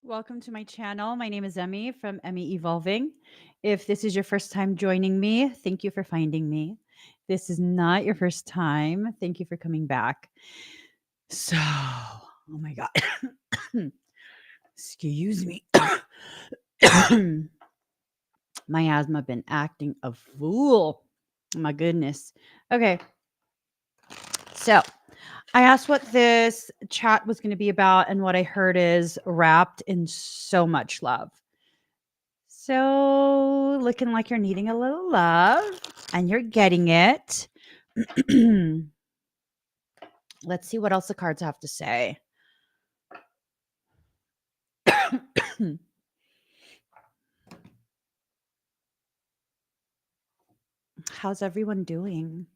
Welcome to my channel. My name is Emmy from Emmy Evolving. If this is your first time joining me, thank you for finding me. This is not your first time. Thank you for coming back. So, oh my God. Excuse me. My asthma been acting a fool. My goodness. Okay. So, I asked what this chat was going to be about, and what I heard is wrapped in so much love. So, looking like you're needing a little love and you're getting it. Let's see what else the cards have to say. How's everyone doing?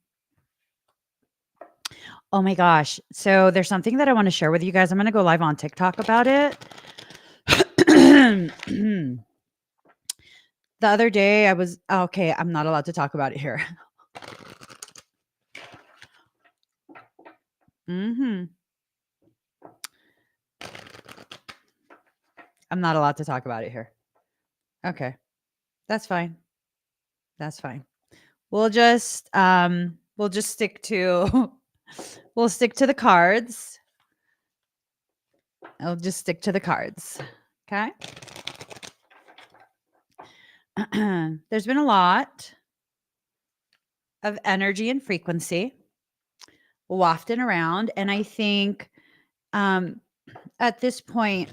Oh my gosh. So, there's something that I want to share with you guys. I'm going to go live on TikTok about it. The other day, okay, I'm not allowed to talk about it here. I'm not allowed to talk about it here. Okay. That's fine. That's fine. We'll just stick to we'll stick to the cards. I'll just stick to the cards. Okay? There's been a lot of energy and frequency wafting around, and I think at this point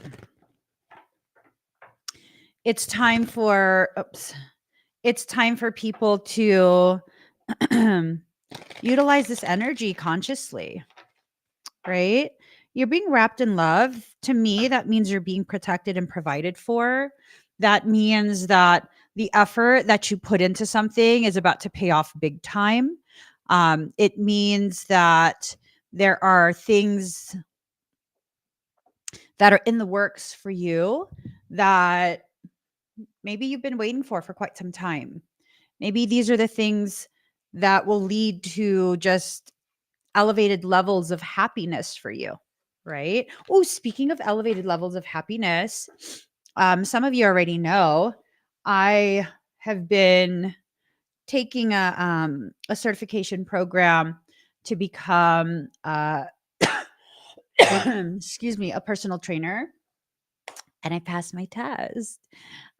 it's time for people to utilize this energy consciously, right? You're being wrapped in love. To me, that means you're being protected and provided for. That means that the effort that you put into something is about to pay off big time. It means that there are things that are in the works for you that maybe you've been waiting for quite some time. Maybe these are the things that will lead to just elevated levels of happiness for you, right? Oh, speaking of elevated levels of happiness, some of you already know I have been taking a certification program to become excuse me, a personal trainer, and I passed my test.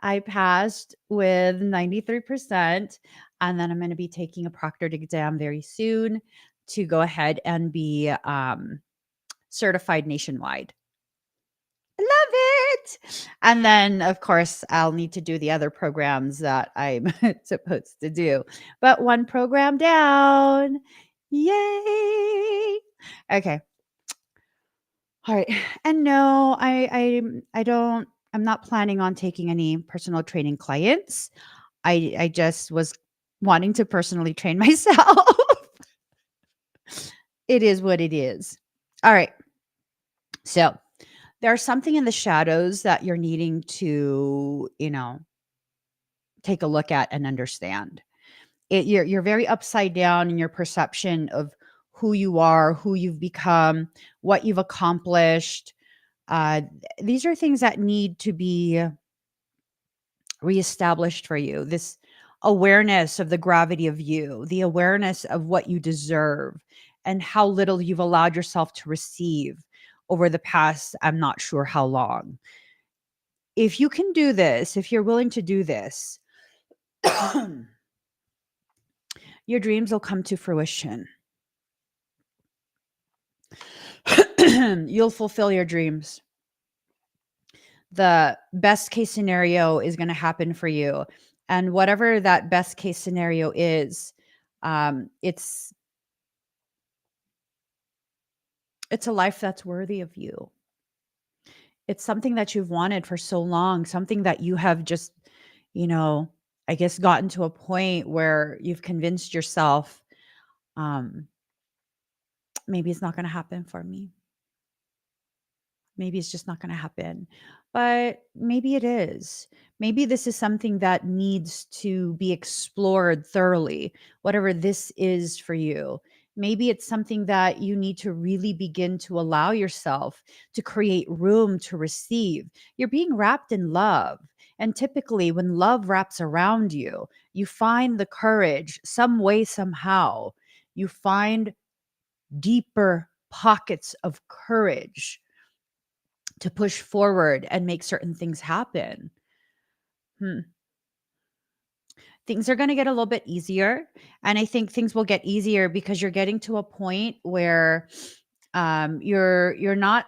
I passed with 93%, and then I'm going to be taking a proctored exam very soon to go ahead and be certified nationwide. I love it. And then, of course, I'll need to do the other programs that I'm supposed to do. But one program down. Yay. Okay. All right. And no, I don't, I'm not planning on taking any personal training clients. I just was wanting to personally train myself. It is what it is. All right. So there's something in the shadows that you're needing to, take a look at and understand. You're very upside down in your perception of who you are, who you've become, what you've accomplished. Uh, these are things that need to be reestablished for you. This awareness of the gravity of you, the awareness of what you deserve, and how little you've allowed yourself to receive over the past, I'm not sure how long. If you can do this, if you're willing to do this, your dreams will come to fruition. You'll fulfill your dreams. The best case scenario is going to happen for you. And whatever that best case scenario is, it's a life that's worthy of you. It's something that you've wanted for so long, something that you have just, I guess gotten to a point where you've convinced yourself, maybe it's not going to happen for me. Maybe it's just not going to happen. But maybe it is. Maybe this is something that needs to be explored thoroughly, whatever this is for you. Maybe it's something that you need to really begin to allow yourself to create room to receive. You're being wrapped in love. And typically, when love wraps around you, you find the courage, some way, somehow. You find deeper pockets of courage to push forward and make certain things happen. Hmm. Things are going to get a little bit easier, and I think things will get easier because you're getting to a point where you're not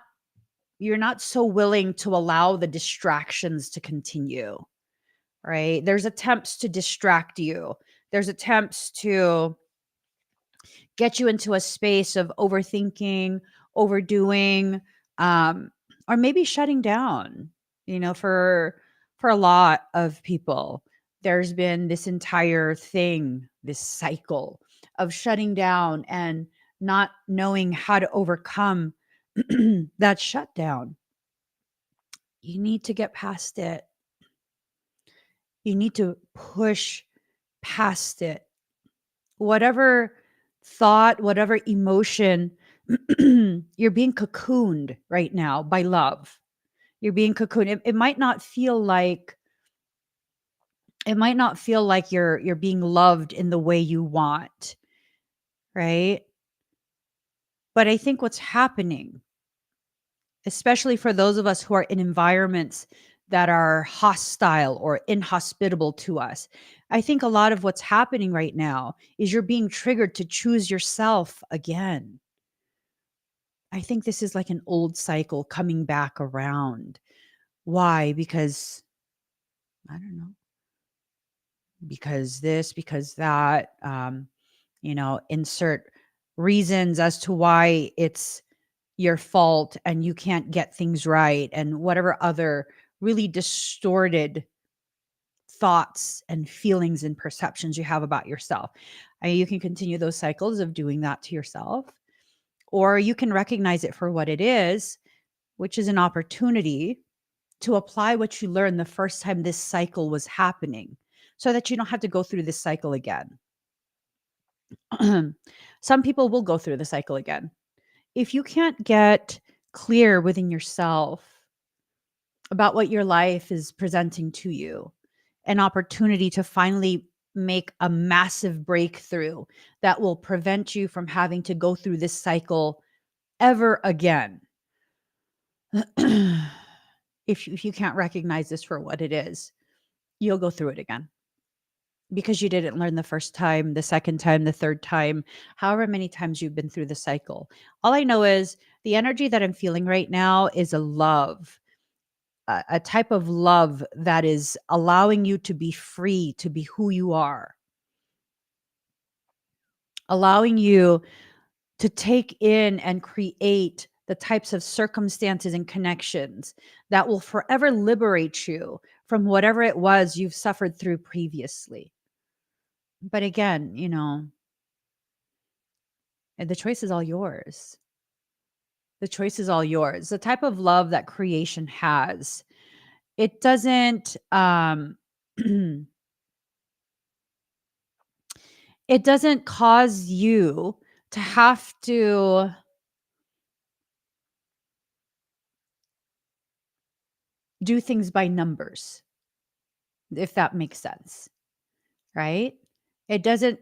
so willing to allow the distractions to continue, right? There's attempts to distract you. There's attempts to get you into a space of overthinking, overdoing, um, or maybe shutting down. For a lot of people, there's been this entire thing, this cycle of shutting down and not knowing how to overcome that shutdown. You need to get past it. You need to push past it. Whatever thought, whatever emotion, you're being cocooned right now by love. You're being cocooned. It might not feel like you're being loved in the way you want, right? But I think what's happening, especially for those of us who are in environments that are hostile or inhospitable to us, I think a lot of what's happening right now is you're being triggered to choose yourself again. I think this is like an old cycle coming back around. Why? Because I don't know. Because this, because that, insert reasons as to why it's your fault and you can't get things right, and whatever other really distorted thoughts and feelings and perceptions you have about yourself. I mean, you can continue those cycles of doing that to yourself, or you can recognize it for what it is, which is an opportunity to apply what you learned the first time this cycle was happening so that you don't have to go through this cycle again. Some people will go through the cycle again. If you can't get clear within yourself about what your life is presenting to you, an opportunity to finally make a massive breakthrough that will prevent you from having to go through this cycle ever again. If you can't recognize this for what it is, you'll go through it again because you didn't learn the first time, the second time, the third time, however many times you've been through the cycle. All I know is the energy that I'm feeling right now is a love, a type of love that is allowing you to be free to be who you are, allowing you to take in and create the types of circumstances and connections that will forever liberate you from whatever it was you've suffered through previously. But again, the choice is all yours. The choice is all yours. The type of love that creation has, it doesn't it doesn't cause you to have to do things by numbers, if that makes sense, right? It doesn't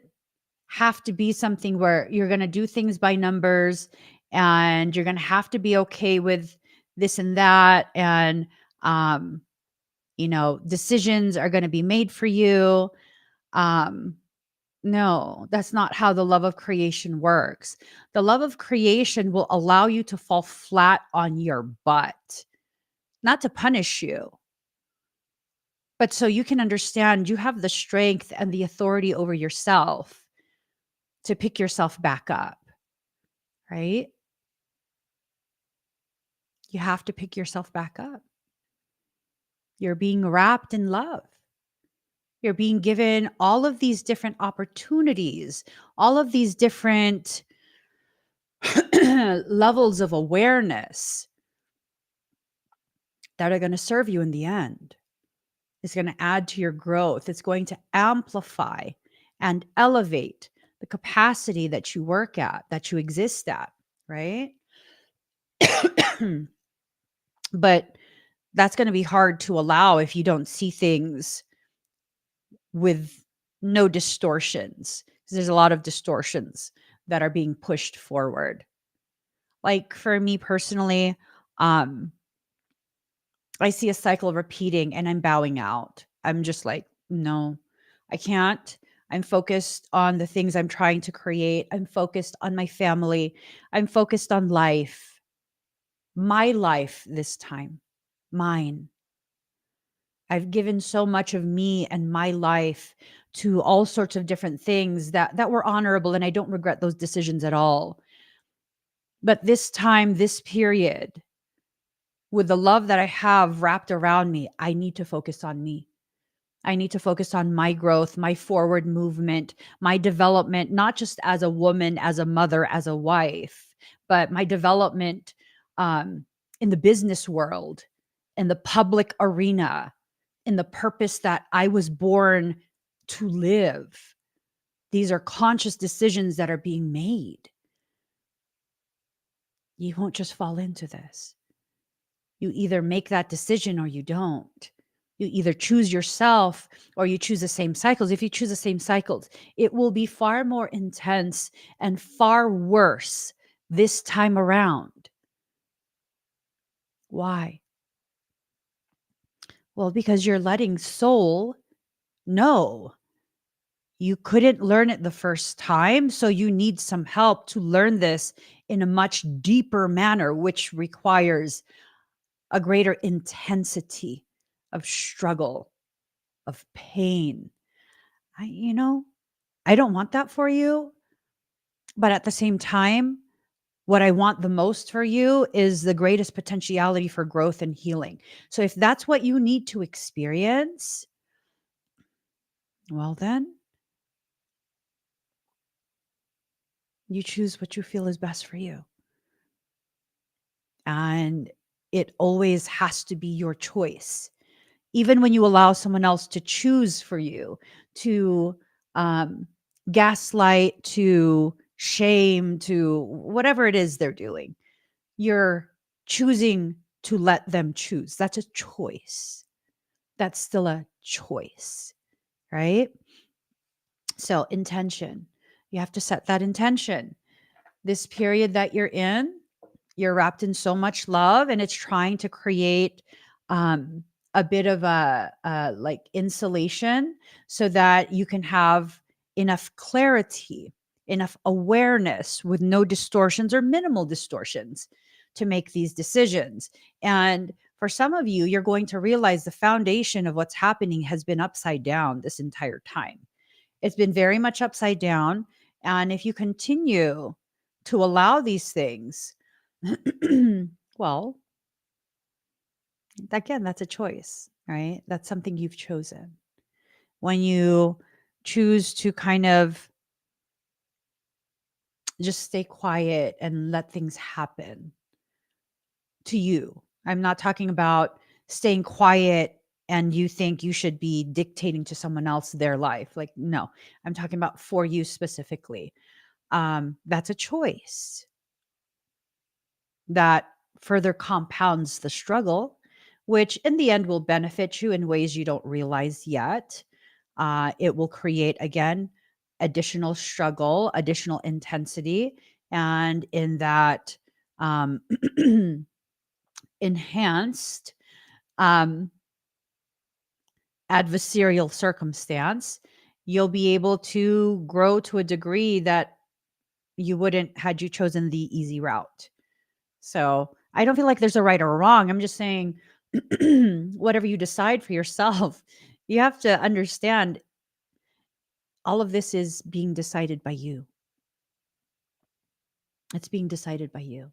have to be something where you're going to do things by numbers and you're going to have to be okay with this and that, and um decisions are going to be made for you. um no, that's not how the love of creation works. The love of creation will allow you to fall flat on your butt, not to punish you, but so you can understand you have the strength and the authority over yourself to pick yourself back up, right? You have to pick yourself back up. You're being wrapped in love. You're being given all of these different opportunities, all of these different levels of awareness that are going to serve you in the end. It's going to add to your growth. It's going to amplify and elevate the capacity that you work at, that you exist at, right? But that's going to be hard to allow if you don't see things with no distortions, because there's a lot of distortions that are being pushed forward. Like for me personally, um, I see a cycle repeating and I'm bowing out. I'm just like, no, I can't. I'm focused on the things I'm trying to create. I'm focused on my family. I'm focused on life, my life this time, mine. I've given so much of me and my life to all sorts of different things that were honorable, and I don't regret those decisions at all. But this time, this period, with the love that I have wrapped around me, I need to focus on me. I need to focus on my growth, my forward movement, my development, not just as a woman, as a mother, as a wife, but my development um, in the business world, in the public arena, in the purpose that I was born to live. These are conscious decisions that are being made. You won't just fall into this. You either make that decision or you don't. You either choose yourself or you choose the same cycles. If you choose the same cycles, it will be far more intense and far worse this time around. Why? Well, because you're letting soul know you couldn't learn it the first time. So you need some help to learn this in a much deeper manner, which requires a greater intensity of struggle, of pain. I don't want that for you. But at the same time, what I want the most for you is the greatest potentiality for growth and healing. So if that's what you need to experience, well, then you choose what you feel is best for you. And it always has to be your choice. Even when you allow someone else to choose for you, to um, gaslight, to shame, to whatever it is they're doing, you're choosing to let them choose. That's a choice. That's still a choice, right? So, intention. You have to set that intention. This period that you're wrapped in so much love and it's trying to create um, a bit of a like insulation so that you can have enough clarity, enough awareness with no distortions or minimal distortions to make these decisions. And for some of you, you're going to realize the foundation of what's happening has been upside down this entire time. It's been very much upside down. And if you continue to allow these things, well, again, that's a choice, right? That's something you've chosen. When you choose to kind of just stay quiet and let things happen to you, I'm not talking about staying quiet and you think you should be dictating to someone else their life. Like, no, I'm talking about for you specifically. That's a choice that further compounds the struggle, which in the end will benefit you in ways you don't realize yet. It will create, again, additional struggle, additional intensity, and in that um, enhanced um, adversarial circumstance, you'll be able to grow to a degree that you wouldn't had you chosen the easy route. So I don't feel like there's a right or wrong. I'm just saying, whatever you decide for yourself, you have to understand all of this is being decided by you. It's being decided by you.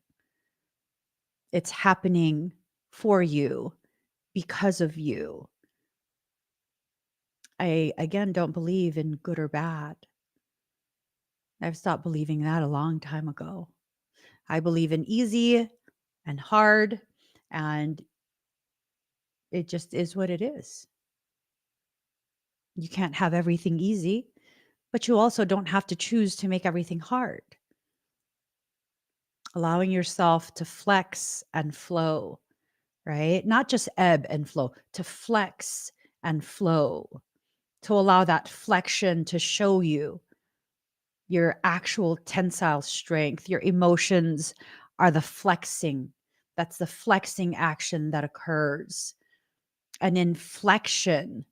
It's happening for you because of you. I, again, don't believe in good or bad. I've stopped believing that a long time ago. I believe in easy and hard, and it just is what it is. You can't have everything easy, but you also don't have to choose to make everything hard. Allowing yourself to flex and flow, right? Not just ebb and flow, to flex and flow, to allow that flexion to show you your actual tensile strength. Your emotions are the flexing. That's the flexing action that occurs. And in flexion,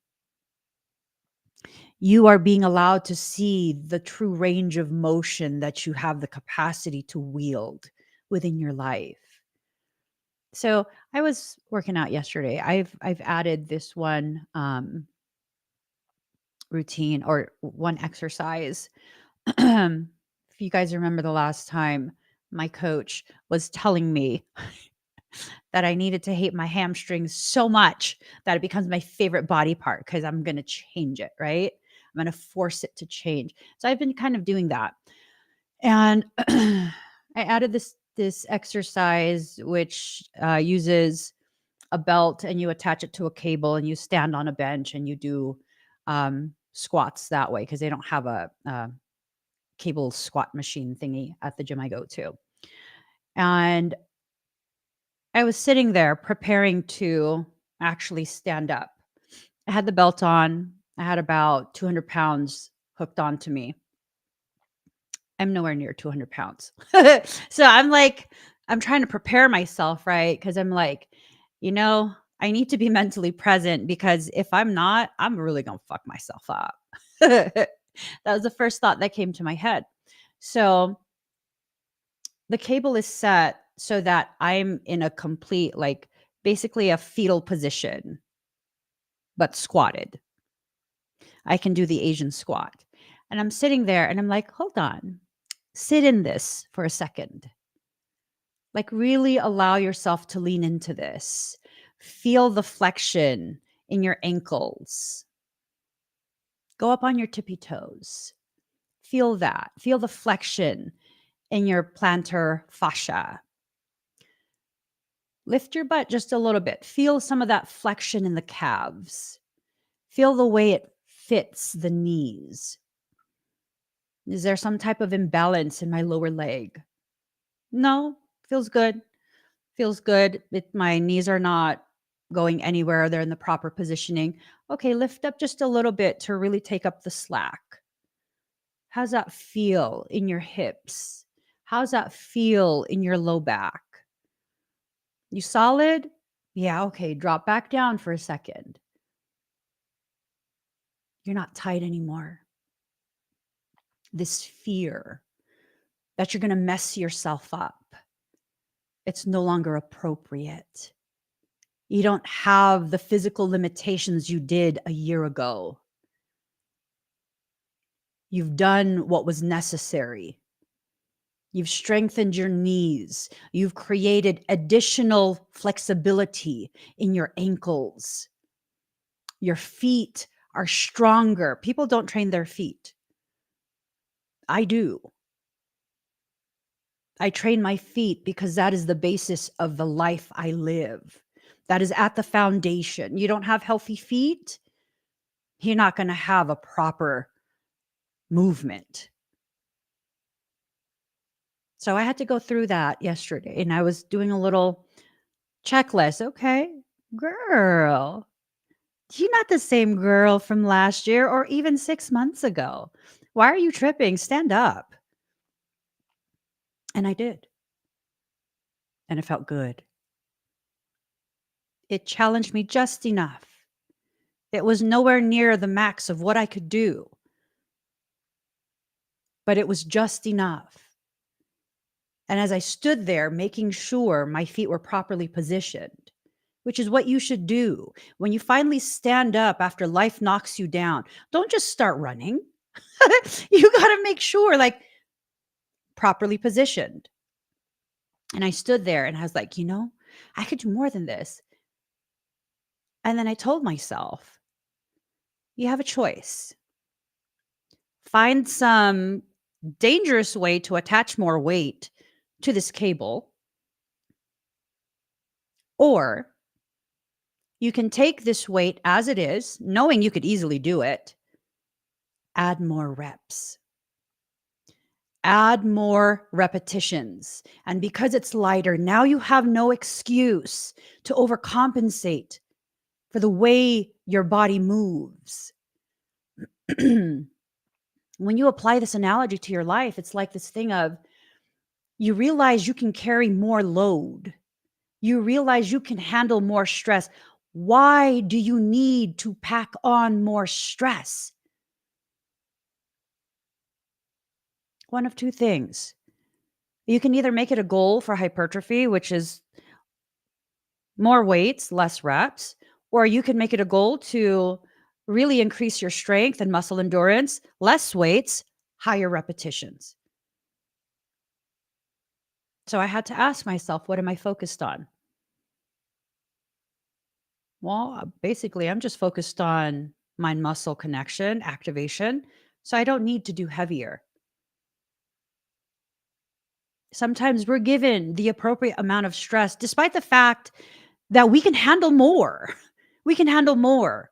you are being allowed to see the true range of motion that you have the capacity to wield within your life. So I was working out yesterday. I've added this one routine or one exercise. If you guys remember the last time my coach was telling me that I needed to hate my hamstrings so much that it becomes my favorite body part because I'm going to change it, right? I'm going to force it to change. So I've been kind of doing that. And I added this exercise which uses a belt and you attach it to a cable and you stand on a bench and you do squats that way because they don't have a cable squat machine thingy at the gym I go to. And I was sitting there preparing to actually stand up. I had the belt on. I had about 200 pounds hooked onto me. I'm nowhere near 200 pounds. So I'm like, I'm trying to prepare myself, right? Because I'm like, I need to be mentally present because if I'm not, I'm really going to fuck myself up. That was the first thought that came to my head. So the cable is set so that I'm in a complete, like basically a fetal position, but squatted. I can do the Asian squat. And I'm sitting there and I'm like, hold on, sit in this for a second. Like, really allow yourself to lean into this. Feel the flexion in your ankles. Go up on your tippy toes. Feel that. Feel the flexion in your plantar fascia. Lift your butt just a little bit. Feel some of that flexion in the calves. Feel the way it fits the knees. Is there some type of imbalance in my lower leg? No, feels good. Feels good. My knees are not going anywhere. They're in the proper positioning. Okay, lift up just a little bit to really take up the slack. How's that feel in your hips? How's that feel in your low back? You solid? Yeah, okay. Drop back down for a second. You're not tight anymore. This fear that you're going to mess yourself up, it's no longer appropriate. You don't have the physical limitations you did a year ago. You've done what was necessary. You've strengthened your knees. You've created additional flexibility in your ankles. Your feet are stronger. People don't train their feet. I do. I train my feet because that is the basis of the life I live. That is at the foundation. You don't have healthy feet, you're not going to have a proper movement. So I had to go through that yesterday and I was doing a little checklist. Okay, girl, you're not the same girl from last year or even 6 months ago. Why are you tripping? Stand up. And I did. And it felt good. It challenged me just enough. It was nowhere near the max of what I could do, but it was just enough. And as I stood there making sure my feet were properly positioned, which is what you should do when you finally stand up after life knocks you down, don't just start running. You got to make sure, like, properly positioned. And I stood there and I was like, I could do more than this. And then I told myself, you have a choice. Find some dangerous way to attach more weight to this cable, or you can take this weight as it is, knowing you could easily do it, Add more reps. Add more repetitions. And because it's lighter, now you have no excuse to overcompensate for the way your body moves. When you apply this analogy to your life, it's like this thing of you realize you can carry more load. You realize you can handle more stress. Why do you need to pack on more stress? One of two things. You can either make it a goal for hypertrophy, which is more weights, less reps, or you can make it a goal to really increase your strength and muscle endurance, less weights, higher repetitions. So I had to ask myself, what am I focused on? Well, basically, I'm just focused on mind muscle connection, activation. So I don't need to do heavier. Sometimes we're given the appropriate amount of stress, despite the fact that we can handle more. We can handle more.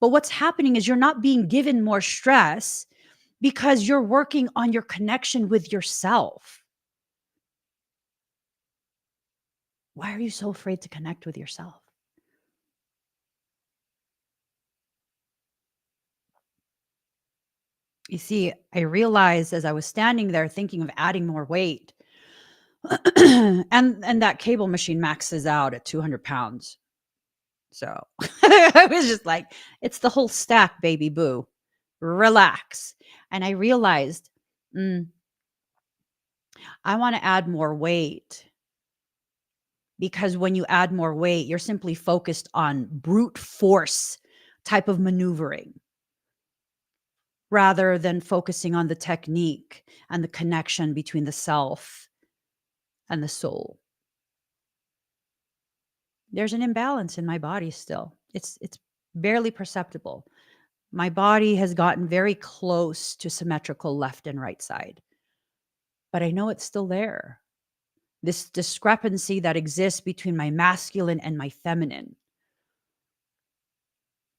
But what's happening is you're not being given more stress because you're working on your connection with yourself. Why are you so afraid to connect with yourself? You see, I realized as I was standing there thinking of adding more weight, and that cable machine maxes out at 200 pounds. So I was just like, it's the whole stack, baby boo. Relax. And I realized, I want to add more weight because when you add more weight, you're simply focused on brute force type of maneuvering rather than focusing on the technique and the connection between the self and the soul. There's an imbalance in my body still. It's barely perceptible. My body has gotten very close to symmetrical left and right side, but I know it's still there. This discrepancy that exists between my masculine and my feminine.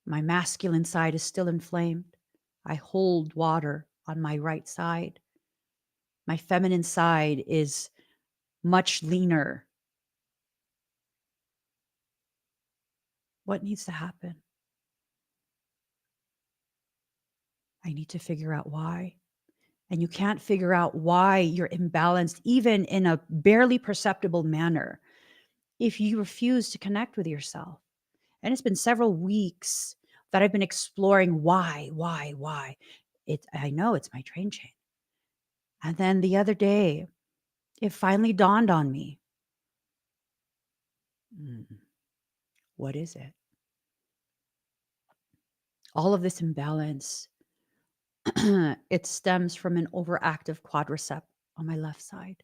My masculine side is still inflamed. I hold water on my right side. My feminine side is much leaner. What needs to happen? I need to figure out why. And you can't figure out why you're imbalanced, even in a barely perceptible manner, if you refuse to connect with yourself. And it's been several weeks that I've been exploring why. I know it's my train chain. And then the other day, it finally dawned on me. What is it? All of this imbalance, it stems from an overactive quadricep on my left side.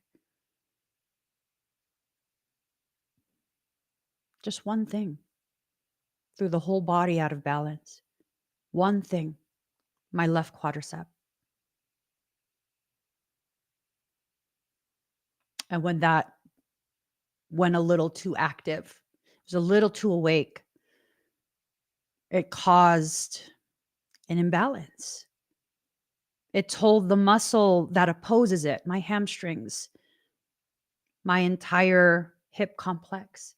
Just one thing threw the whole body out of balance. One thing, my left quadricep. And when that went a little too active, it was a little too awake, it caused an imbalance. It told the muscle that opposes it, my hamstrings, my entire hip complex,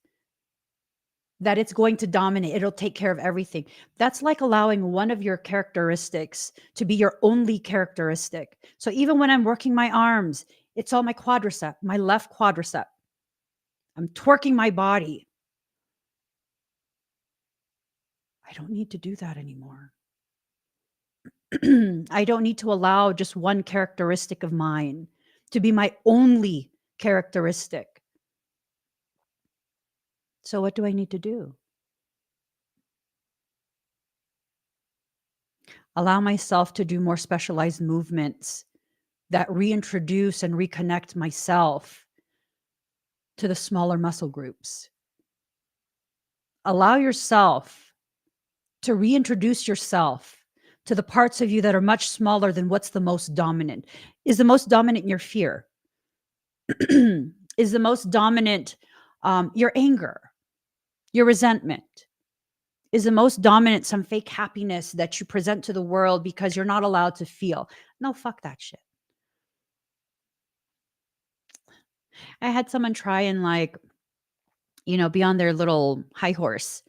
that it's going to dominate. It'll take care of everything. That's like allowing one of your characteristics to be your only characteristic. So even when I'm working my arms, it's all my quadricep, my left quadricep. I'm twerking my body. I don't need to do that anymore. I don't need to allow just one characteristic of mine to be my only characteristic. So what do I need to do? Allow myself to do more specialized movements that reintroduce and reconnect myself to the smaller muscle groups. Allow yourself to reintroduce yourself to the parts of you that are much smaller than what's the most dominant. Is the most dominant your fear? Is the most dominant your anger, your resentment? Is the most dominant some fake happiness that you present to the world because you're not allowed to feel? No, fuck that shit. I had someone try and like, be on their little high horse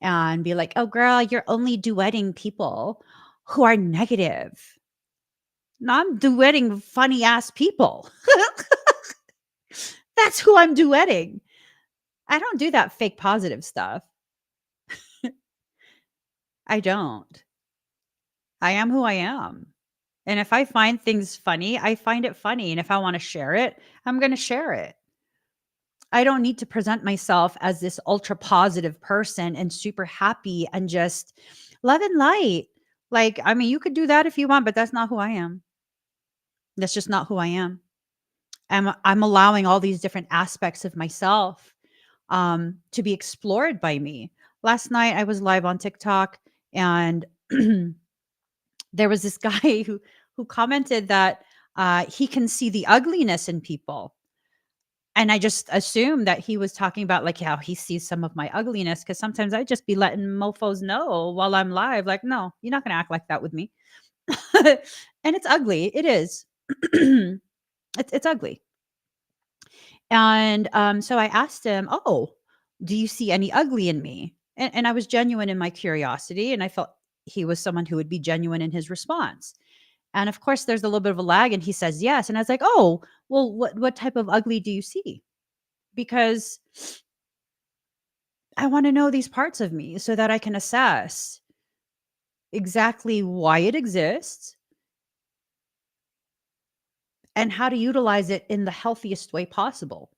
and be like, "Oh, girl, you're only duetting people who are negative." No, I'm duetting funny ass people. That's who I'm duetting. I don't do that fake positive stuff. I don't. I am who I am. And if I find things funny, I find it funny. And if I want to share it, I'm going to share it. I don't need to present myself as this ultra positive person and super happy and just love and light. Like, I mean, you could do that if you want, but that's not who I am. That's just not who I am. I'm allowing all these different aspects of myself to be explored by me. Last night I was live on TikTok and there was this guy who commented that he can see the ugliness in people. And I just assumed that he was talking about like how he sees some of my ugliness because sometimes I just be letting mofos know while I'm live, like, no, you're not gonna act like that with me. And it's ugly. It is. It's ugly. And so I asked him, "Oh, do you see any ugly in me?" And I was genuine in my curiosity, and I felt he was someone who would be genuine in his response. And of course, there's a little bit of a lag, and he says yes. And I was like, "Oh, well, what type of ugly do you see?" Because I want to know these parts of me so that I can assess exactly why it exists and how to utilize it in the healthiest way possible.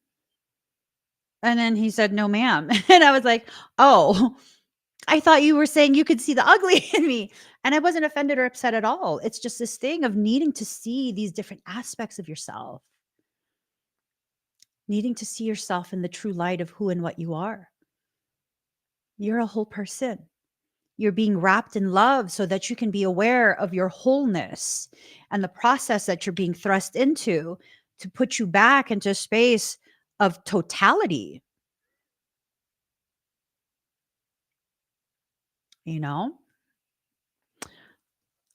And then he said, "No, ma'am." And I was like, "Oh, I thought you were saying you could see the ugly in me." And I wasn't offended or upset at all. It's just this thing of needing to see these different aspects of yourself, needing to see yourself in the true light of who and what you are. You're a whole person. You're being wrapped in love so that you can be aware of your wholeness and the process that you're being thrust into to put you back into a space of totality, you know?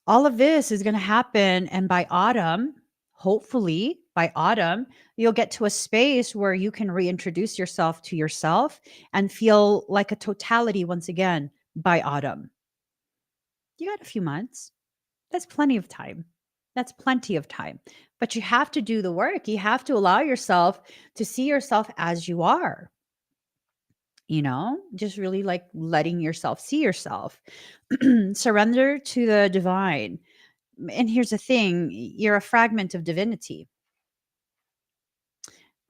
All of this is going to happen. And by autumn, hopefully by autumn, you'll get to a space where you can reintroduce yourself to yourself and feel like a totality once again by autumn. You got a few months. That's plenty of time. That's plenty of time. But you have to do the work. You have to allow yourself to see yourself as you are, just really like letting yourself see yourself. Surrender to the divine. And here's the thing, you're a fragment of divinity.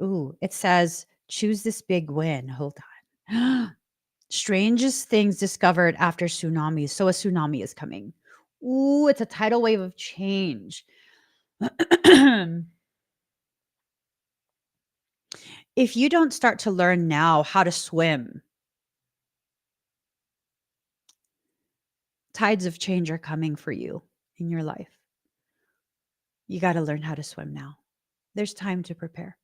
Ooh, it says, choose this big win. Hold on. Strangest things discovered after tsunamis. So a tsunami is coming. Ooh, it's a tidal wave of change. If you don't start to learn now how to swim, tides of change are coming for you in your life. You got to learn how to swim now. There's time to prepare.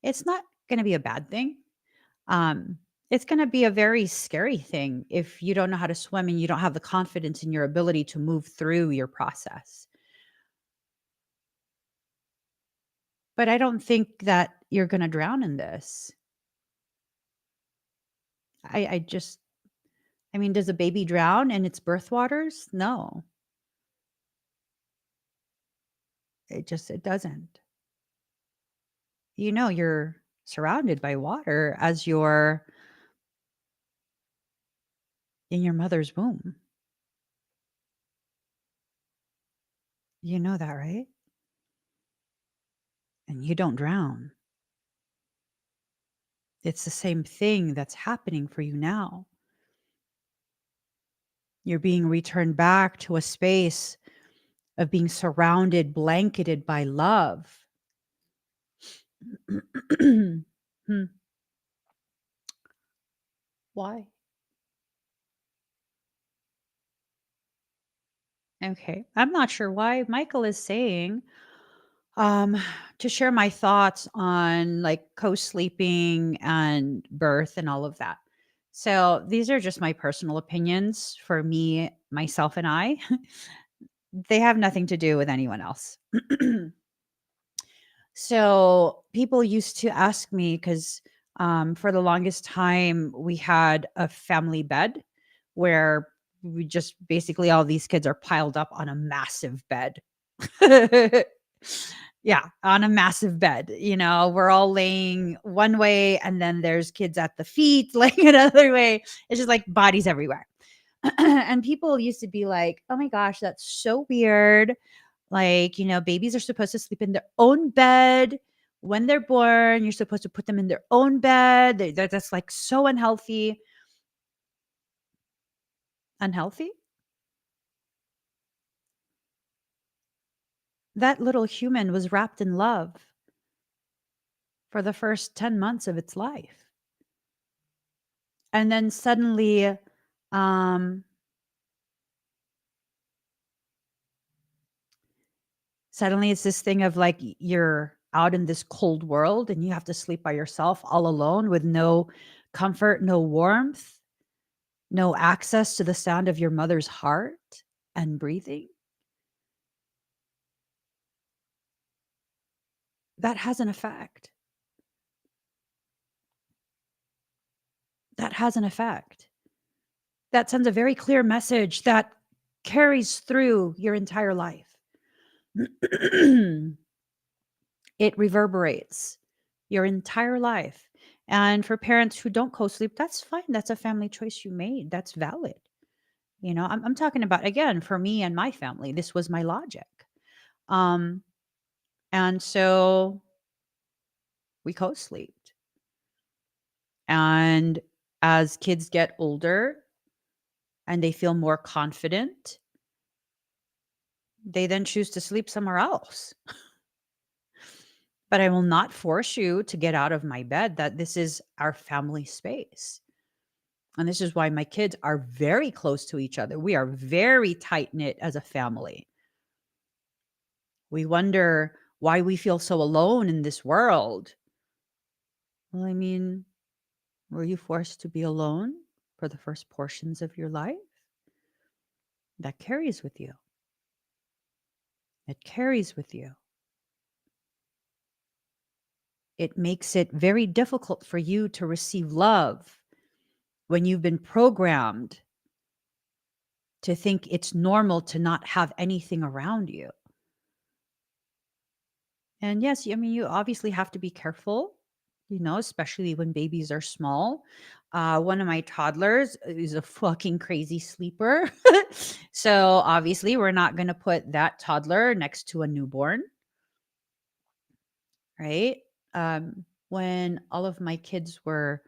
It's not going to be a bad thing. Um, it's going to be a very scary thing if you don't know how to swim and you don't have the confidence in your ability to move through your process. But I don't think that you're going to drown in this. I just, I mean, does a baby drown in its birth waters? No, it doesn't. You're surrounded by water as you're in your mother's womb. You know that, right? And you don't drown. It's the same thing that's happening for you now. You're being returned back to a space of being surrounded, blanketed by love. Hmm. Why? Okay. I'm not sure why. Michael is saying um to share my thoughts on like co-sleeping and birth and all of that. So these are just my personal opinions for me, myself, and I. They have nothing to do with anyone else. So people used to ask me because for the longest time we had a family bed where we just basically all these kids are piled up on a massive bed. Yeah, on a massive bed. We're all laying one way and then there's kids at the feet laying another way. It's just like bodies everywhere. And people used to be like, "Oh my gosh, that's so weird. Like, babies are supposed to sleep in their own bed when they're born. You're supposed to put them in their own bed. That's like so unhealthy." Unhealthy? That little human was wrapped in love for the first 10 months of its life. And then um, suddenly it's this thing of like you're out in this cold world and you have to sleep by yourself all alone with no comfort, no warmth, no access to the sound of your mother's heart and breathing. That has an effect. That has an effect. That sends a very clear message that carries through your entire life. It reverberates your entire life. And for parents who don't co-sleep, that's fine. That's a family choice you made. That's valid. I'm talking about, again, for me and my family, this was my logic. Um, and so we co-sleeped. And as kids get older and they feel more confident, they then choose to sleep somewhere else. But I will not force you to get out of my bed. That this is our family space. And this is why my kids are very close to each other. We are very tight knit as a family. We wonder why we feel so alone in this world. Well, I mean, were you forced to be alone for the first portions of your life? That carries with you. It carries with you. It makes it very difficult for you to receive love when you've been programmed to think it's normal to not have anything around you. And yes, I mean, you obviously have to be careful, especially when babies are small. One of my toddlers is a fucking crazy sleeper. So obviously, we're not going to put that toddler next to a newborn, right? When all of my kids were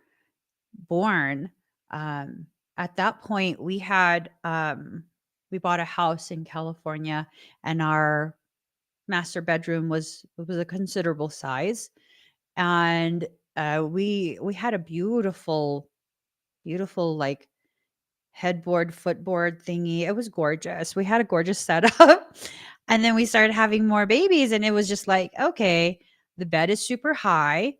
born, um, at that point, we bought a house in California, and our master bedroom was a considerable size, and we had a beautiful like headboard footboard thingy. It was gorgeous. We had a gorgeous setup. And then we started having more babies and it was just like, okay, the bed is super high.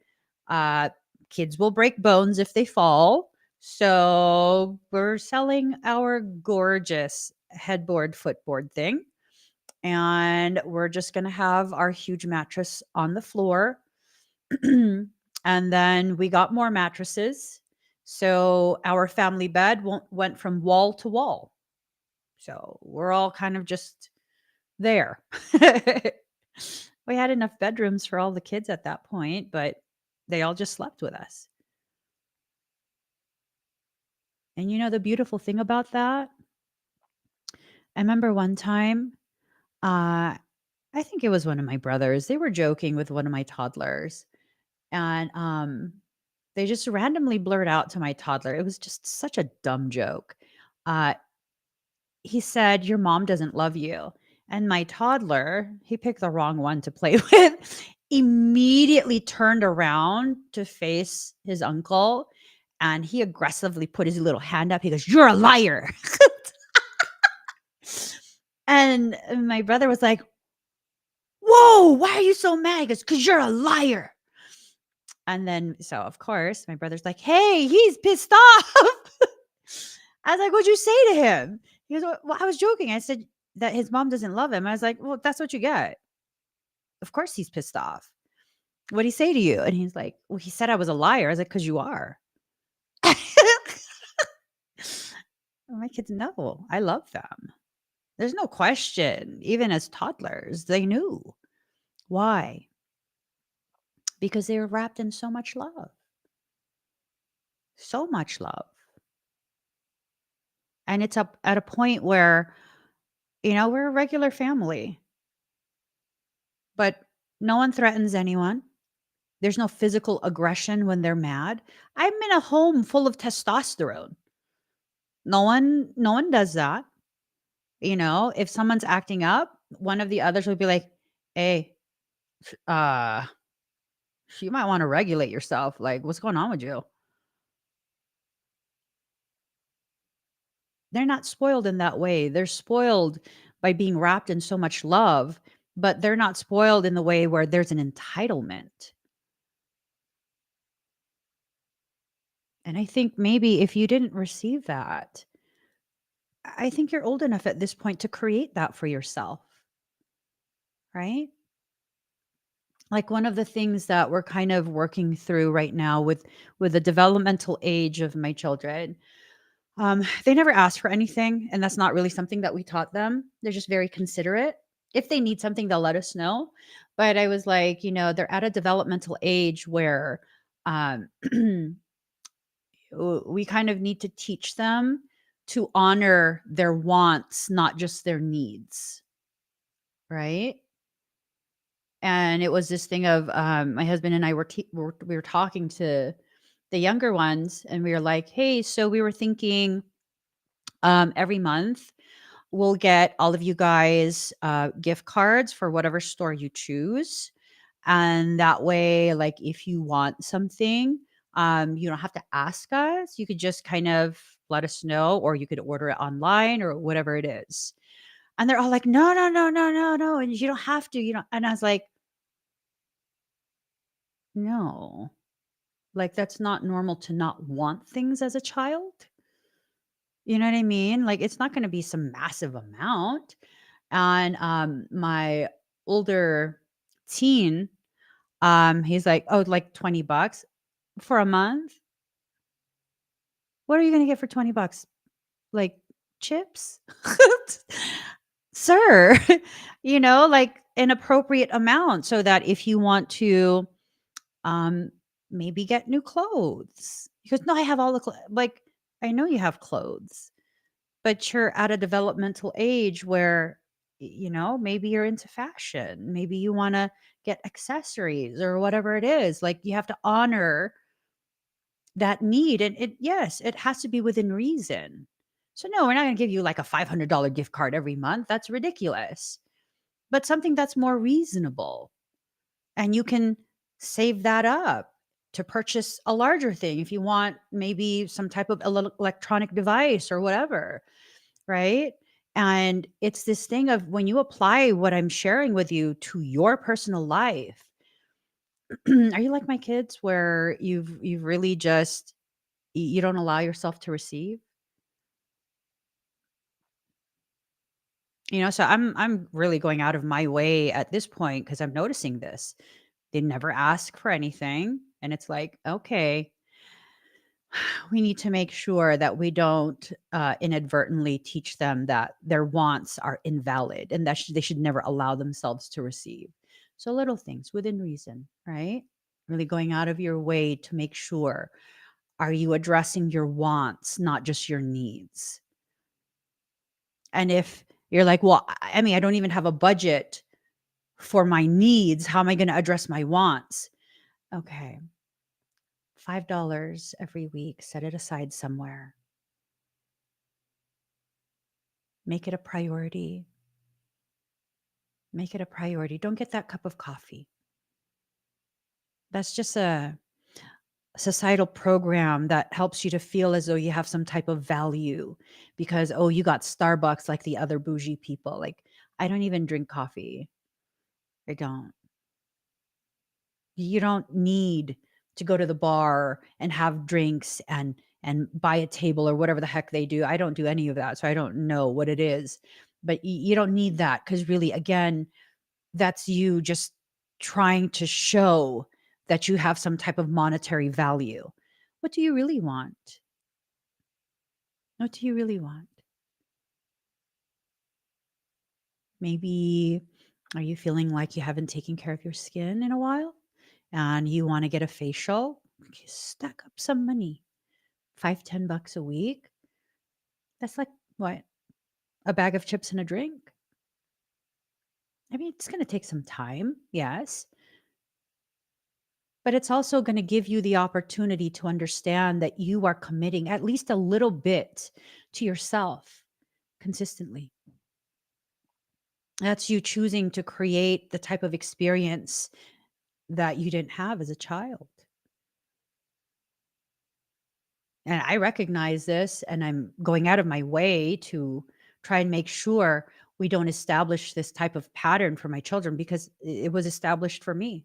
uh Kids will break bones if they fall, so we're selling our gorgeous headboard footboard thing, and we're just going to have our huge mattress on the floor. And then we got more mattresses. So our family bed went from wall to wall. So we're all kind of just there. We had enough bedrooms for all the kids at that point, but they all just slept with us. And the beautiful thing about that, I remember one time, uh, I think it was one of my brothers. They were joking with one of my toddlers, and they just randomly blurred out to my toddler. It was just such a dumb joke. Uh, he said, "Your mom doesn't love you." And my toddler, he picked the wrong one to play with, immediately turned around to face his uncle and he aggressively put his little hand up. He goes, "You're a liar." And my brother was like, "Whoa, why are you so mad?" He goes, "Because you're a liar." And then, so of course, my brother's like, "Hey, he's pissed off." I was like, "What'd you say to him?" He goes, "Well, I was joking. I said that his mom doesn't love him." I was like, "Well, that's what you get. Of course he's pissed off. What'd he say to you?" And he's like, "Well, he said I was a liar." I was like, "'Cause you are." My kids know. I love them. There's no question. Even as toddlers, they knew. Why? Because they were wrapped in so much love. So much love. And it's up at a point where, we're a regular family, but no one threatens anyone. There's no physical aggression when they're mad. I'm in a home full of testosterone. No one does that. If someone's acting up, one of the others would be like, "Hey, uh, you might want to regulate yourself. Like, what's going on with you?" They're not spoiled in that way. They're spoiled by being wrapped in so much love, but they're not spoiled in the way where there's an entitlement. And I think maybe if you didn't receive that, I think you're old enough at this point to create that for yourself, right? Like one of the things that we're kind of working through right now with the developmental age of my children. They never ask for anything, and that's not really something that we taught them. They're just very considerate. If they need something, they'll let us know. But I was like, they're at a developmental age where um, we kind of need to teach them to honor their wants, not just their needs, right? And it was this thing of my husband and I we were talking to the younger ones, and we were like, "Hey, so we were thinking every month we'll get all of you guys gift cards for whatever store you choose. And that way, like if you want something, you don't have to ask us. You could just kind of let us know, or you could order it online or whatever it is." And they're all like, "No, no, no, no, no, no. And you don't have to, And I was like, "No, like that's not normal to not want things as a child." You know what I mean? Like it's not going to be some massive amount. And my older teen, he's like, "Oh, like 20 bucks for a month? What are you going to get for 20 bucks? Like chips?" Sir, like an appropriate amount so that if you want to um maybe get new clothes. He goes, "No, I have all the like I know you have clothes, but you're at a developmental age where, maybe you're into fashion. Maybe you want to get accessories or whatever it is. Like you have to honor that need. And yes, it has to be within reason. So, no, we're not going to give you like a $500 gift card every month. That's ridiculous. But something that's more reasonable. And you can save that up to purchase a larger thing if you want maybe some type of electronic device or whatever." Right? And it's this thing of when you apply what I'm sharing with you to your personal life. Are you like my kids where you've really just you don't allow yourself to receive? So I'm really going out of my way at this point because I'm noticing this. They never ask for anything. And it's like, okay, we need to make sure that we don't inadvertently teach them that their wants are invalid and that they should never allow themselves to receive. So little things within reason, right? Really going out of your way to make sure, are you addressing your wants, not just your needs? And if you're like, "Well, I mean, I don't even have a budget for my needs. How am I going to address my wants?" Okay, $5 every week, set it aside somewhere. Make it a priority. Make it a priority. Don't get that cup of coffee. That's just a societal program that helps you to feel as though you have some type of value because, oh, you got Starbucks like the other bougie people. Like, I don't even drink coffee. I don't. You don't need to go to the bar and have drinks and buy a table or whatever the heck they do. I don't do any of that, so I don't know what it is. But you don't need that, because really, again, that's you just trying to show that you have some type of monetary value. What do you really want? What do you really want? Maybe are you feeling like you haven't taken care of your skin in a while and you want to get a facial? Okay, stack up some money. 5, $10 a week. That's like what? A bag of chips and a drink. I mean, it's going to take some time, yes, but it's also going to give you the opportunity to understand that you are committing at least a little bit to yourself consistently. That's you choosing to create the type of experience that you didn't have as a child. And I recognize this, and I'm going out of my way to try and make sure we don't establish this type of pattern for my children, because it was established for me.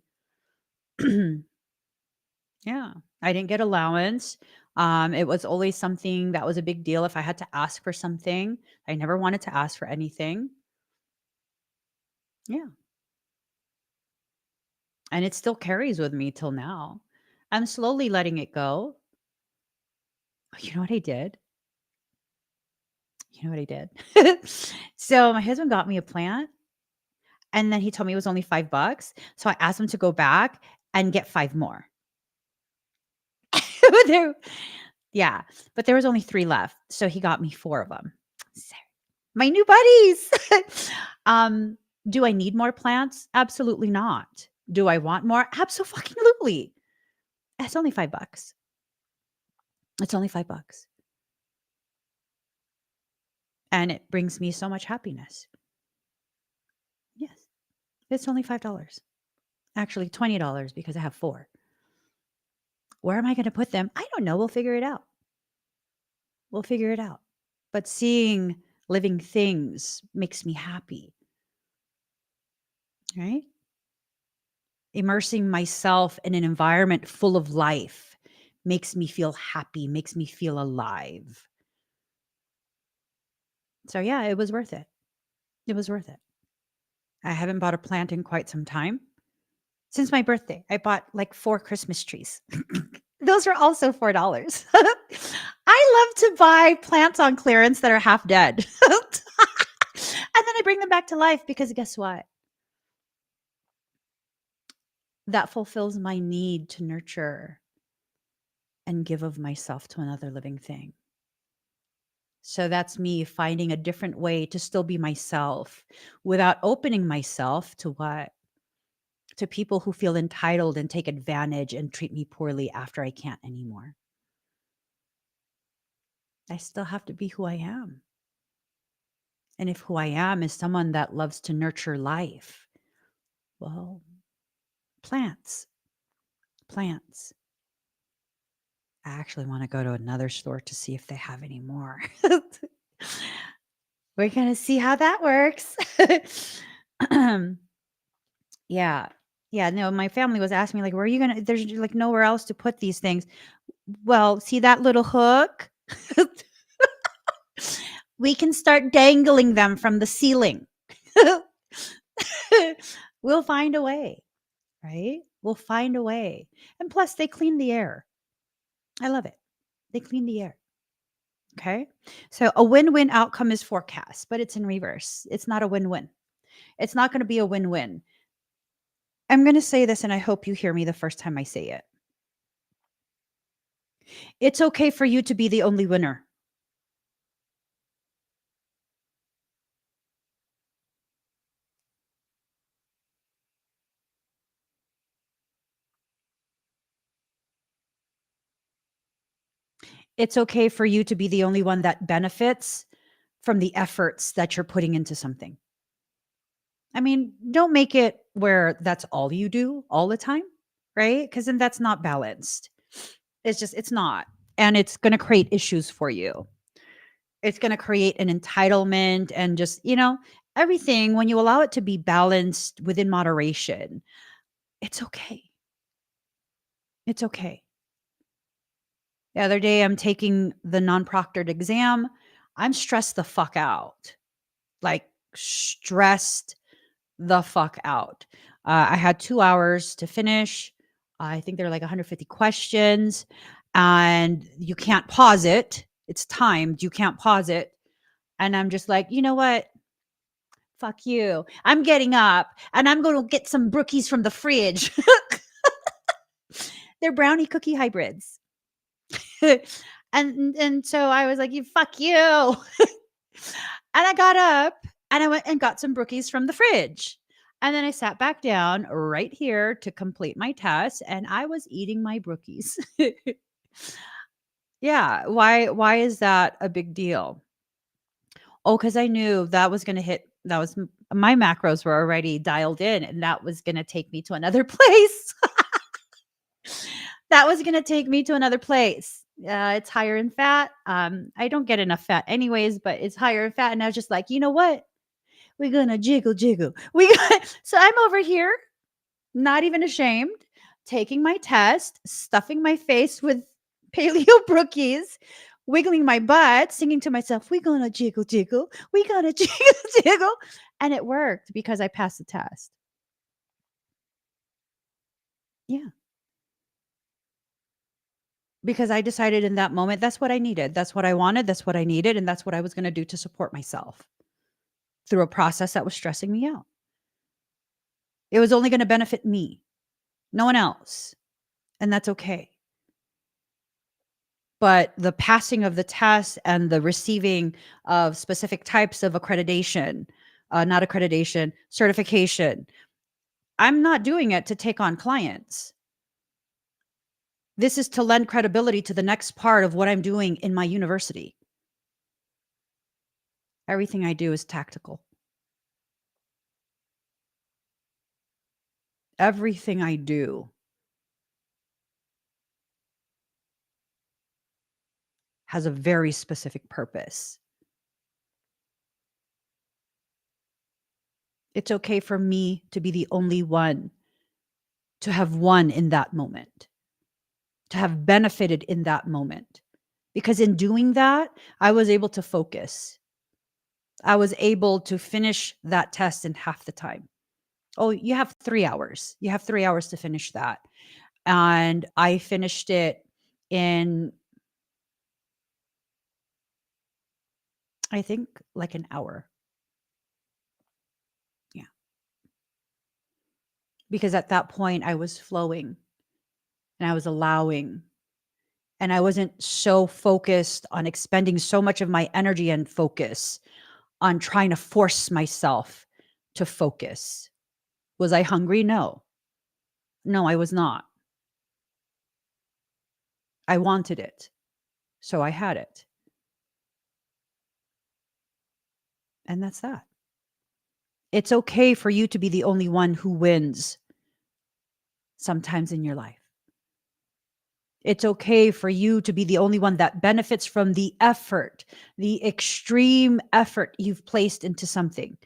Yeah. I didn't get allowance. It was always something that was a big deal if I had to ask for something. I never wanted to ask for anything. Yeah. And it still carries with me till now. I'm slowly letting it go. You know what I did? You know what I did? So my husband got me a plant, and then he told me it was only $5. So I asked him to go back and get 5 more. There, yeah, but there was only 3 left. So he got me 4 of them. So, my new buddies. um, do I need more plants? Absolutely not. Do I want more? Absolutely. It's only $5. It's only $5. And it brings me so much happiness. Yes. It's only $5. Actually, $20 because I have 4. Where am I going to put them? I don't know. We'll figure it out. We'll figure it out. But seeing living things makes me happy, right? Immersing myself in an environment full of life makes me feel happy, makes me feel alive. So, yeah, it was worth it. It was worth it. I haven't bought a plant in quite some time. Since my birthday, I bought like 4 Christmas trees. Those were also $4. I love to buy plants on clearance that are half dead. And then I bring them back to life, because guess what? That fulfills my need to nurture and give of myself to another living thing. So that's me finding a different way to still be myself without opening myself to what? To people who feel entitled and take advantage and treat me poorly after I can't anymore. I still have to be who I am. And if who I am is someone that loves to nurture life, well, plants, plants. I actually want to go to another store to see if they have any more. We're going to see how that works. Yeah. Yeah. No, my family was asking me, like, where are you going to, there's like nowhere else to put these things. Well, see that little hook? We can start dangling them from the ceiling. We'll find a way, right? We'll find a way. And plus, they clean the air. I love it. They clean the air. Okay. So a win win outcome is forecast, but it's in reverse. It's not a win win. It's not going to be a win win. I'm going to say this, and I hope you hear me the first time I say it. It's okay for you to be the only winner. It's okay for you to be the only one that benefits from the efforts that you're putting into something. I mean, don't make it where that's all you do all the time, right? Because then that's not balanced. It's not. And it's going to create issues for you. It's going to create an entitlement and just, everything. When you allow it to be balanced within moderation, it's okay. It's okay. The other day, I'm taking the non-proctored exam. I'm stressed the fuck out, like stressed the fuck out. I had 2 hours to finish. I think there are like 150 questions, and you can't pause it. It's timed. You can't pause it. And I'm just like, you know what? Fuck you. I'm getting up and I'm going to get some brookies from the fridge. They're brownie cookie hybrids. and so I was like, you fuck you. And I got up and I went and got some brookies from the fridge. And then I sat back down right here to complete my test and I was eating my brookies. Yeah, why is that a big deal? Oh, cuz I knew that was going to hit that was my macros were already dialed in and that was going to take me to another place. That was gonna take me to another place. It's higher in fat. I don't get enough fat anyways, but it's higher in fat, and I was just like, "You know what? We're gonna jiggle, jiggle." We got so I'm over here, not even ashamed, taking my test, stuffing my face with paleo brookies, wiggling my butt, singing to myself, "We gonna jiggle, jiggle. We gonna jiggle, jiggle," and it worked because I passed the test. Yeah. Because I decided in that moment that's what I needed. That's what I wanted, that's what I needed, and that's what I was gonna do to support myself through a process that was stressing me out. It was only gonna benefit me, no one else, and that's okay. But the passing of the test and the receiving of specific types of accreditation, not accreditation, certification, I'm not doing it to take on clients. This is to lend credibility to the next part of what I'm doing in my university. Everything I do is tactical. Everything I do has a very specific purpose. It's okay for me to be the only one to have won in that moment, to have benefited in that moment. Because in doing that, I was able to focus. I was able to finish that test in half the time. Oh, you have 3 hours. You have 3 hours to finish that. And I finished it in, I think, like an hour. Yeah. Because at that point, I was flowing and I was allowing. And I wasn't so focused on expending so much of my energy and focus on trying to force myself to focus. Was I hungry? No. No, I was not. I wanted it. So I had it. And that's that. It's okay for you to be the only one who wins sometimes in your life. It's okay for you to be the only one that benefits from the effort, the extreme effort you've placed into something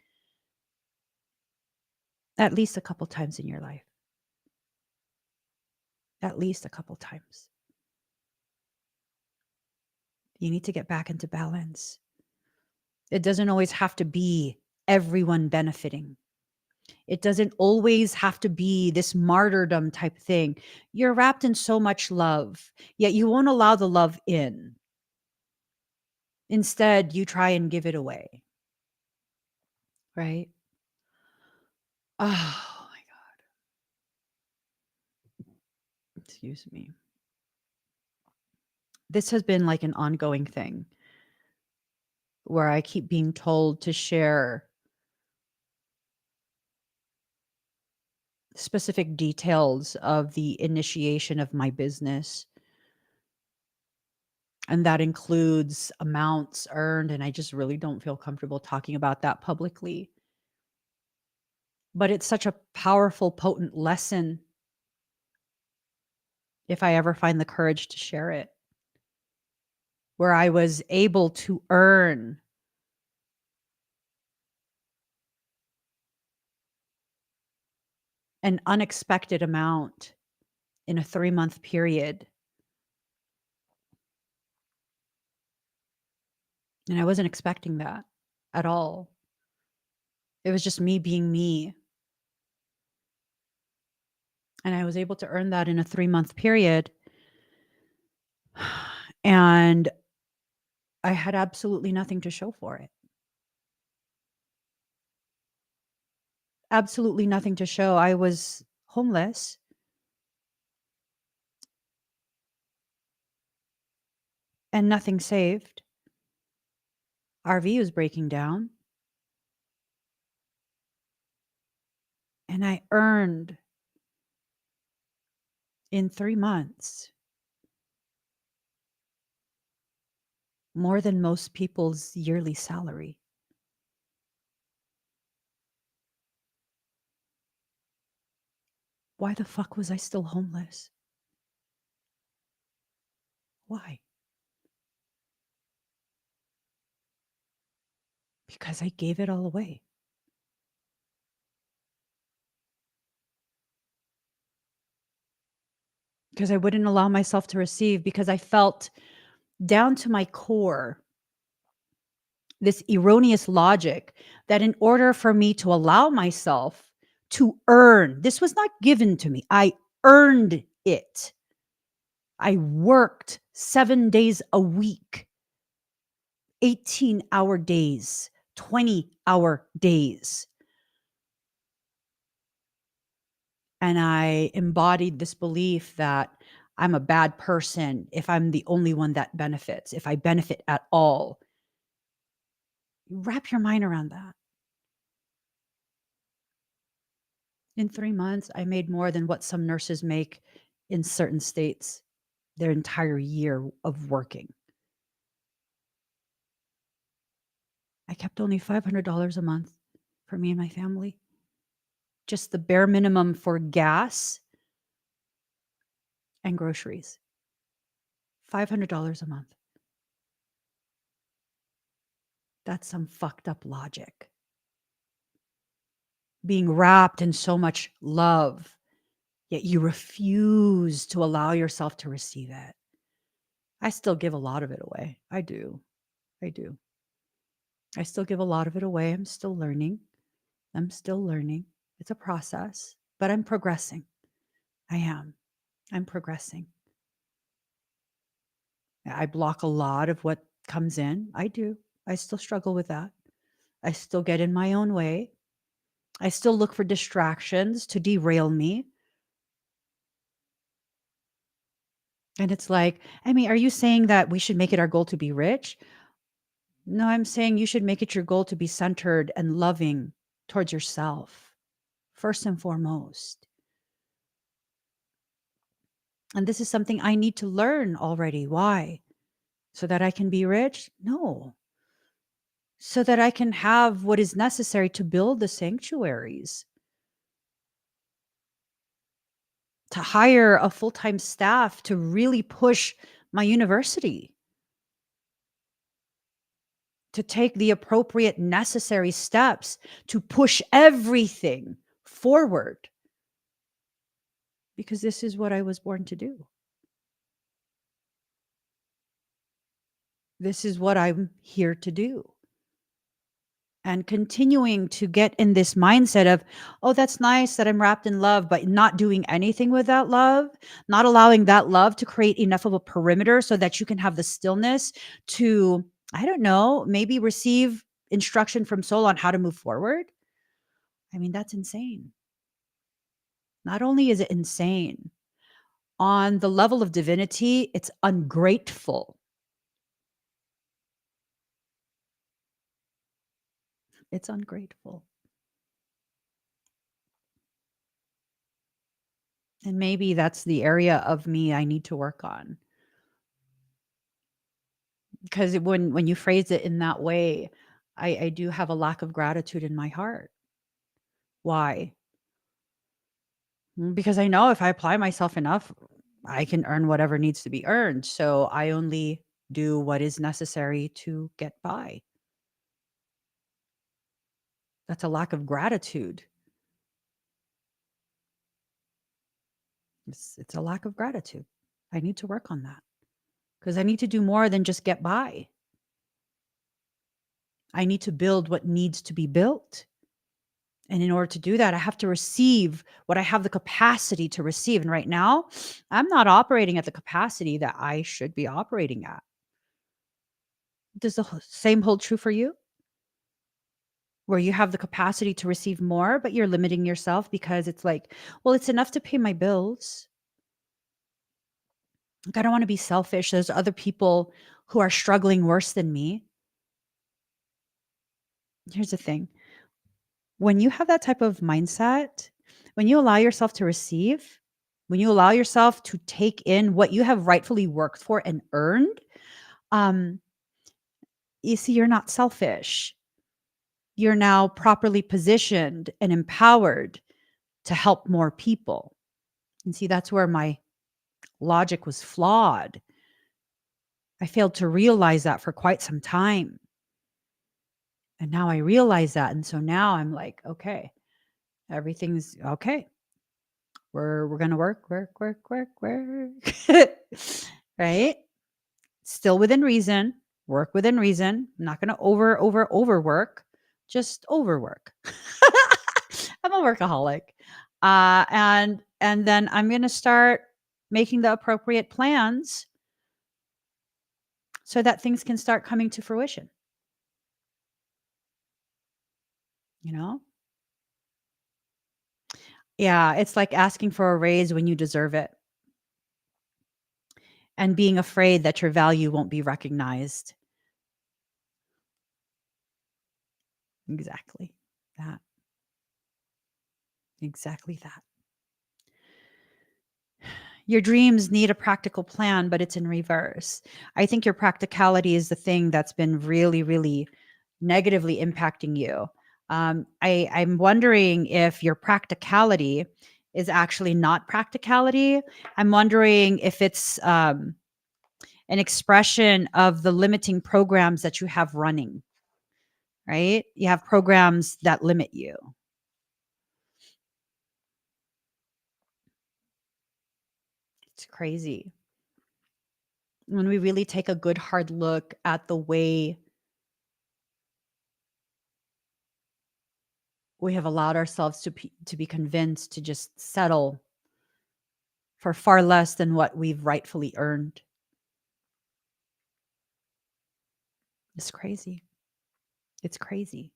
at least a couple times in your life. At least a couple times. You need to get back into balance. It doesn't always have to be everyone benefiting. It doesn't always have to be this martyrdom type thing. You're wrapped in so much love, yet you won't allow the love in. Instead, you try and give it away, right? Oh my God. Excuse me. This has been like an ongoing thing where I keep being told to share specific details of the initiation of my business. And that includes amounts earned, and I just really don't feel comfortable talking about that publicly. But it's such a powerful, potent lesson if I ever find the courage to share it, where I was able to earn an unexpected amount in a 3-month period. And I wasn't expecting that at all. It was just me being me. And I was able to earn that in a 3-month period. And I had absolutely nothing to show for it. Absolutely nothing to show. I was homeless and nothing saved. RV was breaking down. And I earned in 3 months more than most people's yearly salary. Why the fuck was I still homeless? Why? Because I gave it all away. Because I wouldn't allow myself to receive, because I felt down to my core this erroneous logic that in order for me to allow myself to earn, this was not given to me. I earned it. I worked 7 days a week, 18-hour days, 20-hour days. And I embodied this belief that I'm a bad person if I'm the only one that benefits, if I benefit at all. Wrap your mind around that. In 3 months, I made more than what some nurses make in certain states their entire year of working. I kept only $500 a month for me and my family. Just the bare minimum for gas and groceries. $500 a month. That's some fucked up logic. Being wrapped in so much love, yet you refuse to allow yourself to receive it. I still give a lot of it away. I do. I do. I still give a lot of it away. I'm still learning. It's a process, but I'm progressing. I am. I'm progressing. I block a lot of what comes in. I do. I still struggle with that. I still get in my own way. I still look for distractions to derail me. And it's like, I mean, are you saying that we should make it our goal to be rich? No, I'm saying you should make it your goal to be centered and loving towards yourself, first and foremost. And this is something I need to learn already. Why? So that I can be rich? No. So that I can have what is necessary to build the sanctuaries, to hire a full-time staff to really push my university, to take the appropriate necessary steps to push everything forward. Because this is what I was born to do. This is what I'm here to do. And continuing to get in this mindset of, oh, that's nice that I'm wrapped in love, but not doing anything with that love, not allowing that love to create enough of a perimeter so that you can have the stillness to, I don't know, maybe receive instruction from soul on how to move forward. I mean, that's insane. Not only is it insane, on the level of divinity, it's ungrateful. It's ungrateful. And maybe that's the area of me I need to work on. Because when you phrase it in that way, I do have a lack of gratitude in my heart. Why? Because I know if I apply myself enough, I can earn whatever needs to be earned. So I only do what is necessary to get by. That's a lack of gratitude. It's a lack of gratitude. I need to work on that because I need to do more than just get by. I need to build what needs to be built. And in order to do that, I have to receive what I have the capacity to receive. And right now, I'm not operating at the capacity that I should be operating at. Does the same hold true for you? Where you have the capacity to receive more, but you're limiting yourself because it's like, well, it's enough to pay my bills. Like, I don't want to be selfish. There's other people who are struggling worse than me. Here's the thing. When you have that type of mindset, when you allow yourself to receive, when you allow yourself to take in what you have rightfully worked for and earned, um, you see, you're not selfish. You're now properly positioned and empowered to help more people. And see, that's where my logic was flawed. I failed to realize that for quite some time. And now I realize that. And so now I'm like, okay, everything's okay. We're gonna work. Right? Still within reason, work within reason. I'm not gonna overwork, just overwork. I'm a workaholic. And then I'm gonna start making the appropriate plans so that things can start coming to fruition. You know? Yeah, it's like asking for a raise when you deserve it and being afraid that your value won't be recognized. Exactly that. Exactly that. Your dreams need a practical plan, but it's in reverse. I think your practicality is the thing that's been really, really negatively impacting you. I'm wondering if your practicality is actually not practicality. I'm wondering if it's an expression of the limiting programs that you have running, right? You have programs that limit you. It's crazy. When we really take a good hard look at the way we have allowed ourselves to be convinced to just settle for far less than what we've rightfully earned. It's crazy. It's crazy.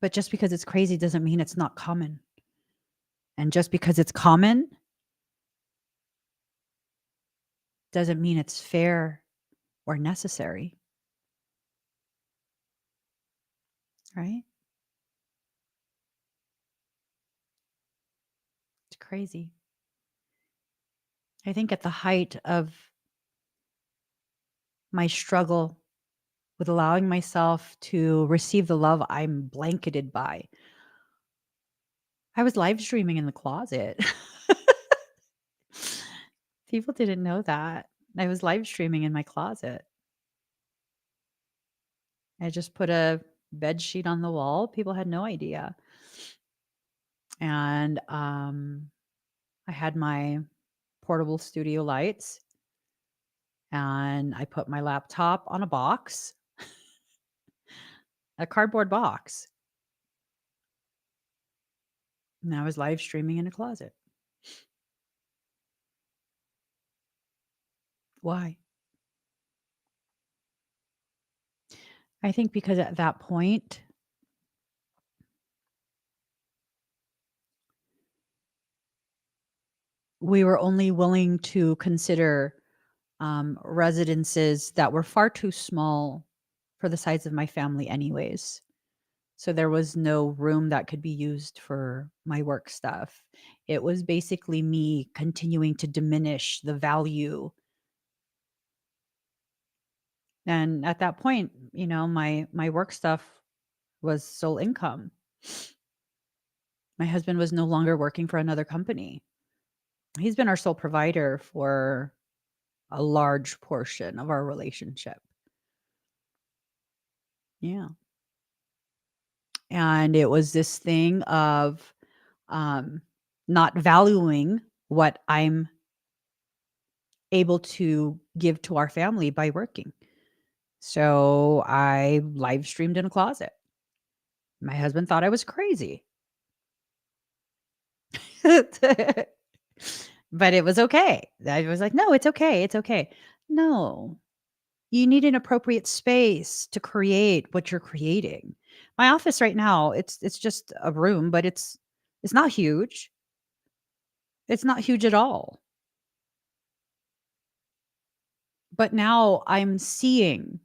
But just because it's crazy doesn't mean it's not common. And just because it's common doesn't mean it's fair or necessary, right? It's crazy. I think at the height of my struggle with allowing myself to receive the love I'm blanketed by, I was live streaming in the closet. People didn't know that. I was live streaming in my closet. I just put a bed sheet on the wall. People had no idea. And I had my portable studio lights and I put my laptop on a box, a cardboard box. And I was live streaming in a closet. Why? I think because at that point, we were only willing to consider residences that were far too small for the size of my family, anyways. So there was no room that could be used for my work stuff. It was basically me continuing to diminish the value. And at that point, my work stuff was sole income. My husband was no longer working for another company. He's been our sole provider for a large portion of our relationship. Yeah. And it was this thing of, um, not valuing what I'm able to give to our family by working. So I live streamed in a closet. My husband thought I was crazy. But it was okay. I was like, "No, it's okay, it's okay." No. You need an appropriate space to create what you're creating. My office right now, it's just a room, but it's not huge. It's not huge at all. But now I'm seeing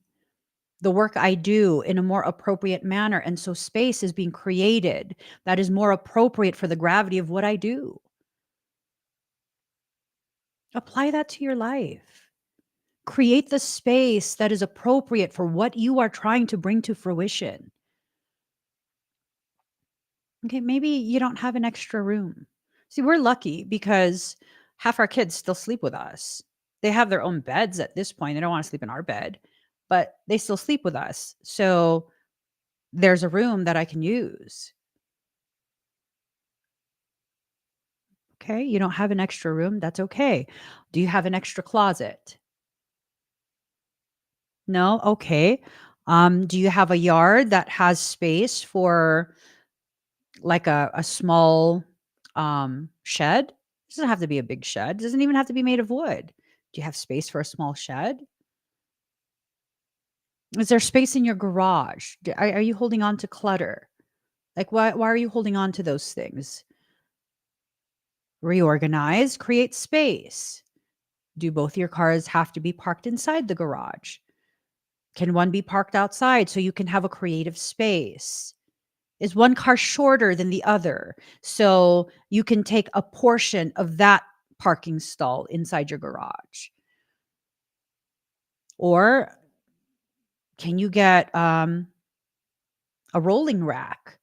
the work I do in a more appropriate manner, and so space is being created that is more appropriate for the gravity of what I do. Apply that to your life. Create the space that is appropriate for what you are trying to bring to fruition. Okay, maybe you don't have an extra room. See, we're lucky because half our kids still sleep with us. They have their own beds at this point. They don't want to sleep in our bed, but they still sleep with us. So there's a room that I can use. Okay, you don't have an extra room. That's okay. Do you have an extra closet? No? Okay. Do you have a yard that has space for like a small shed? Doesn't have to be a big shed. Doesn't even have to be made of wood. Do you have space for a small shed? Is there space in your garage? Are you holding on to clutter? Like why are you holding on to those things? Reorganize, create space. Do both your cars have to be parked inside the garage? Can one be parked outside so you can have a creative space? Is one car shorter than the other so you can take a portion of that parking stall inside your garage? Or can you get a rolling rack,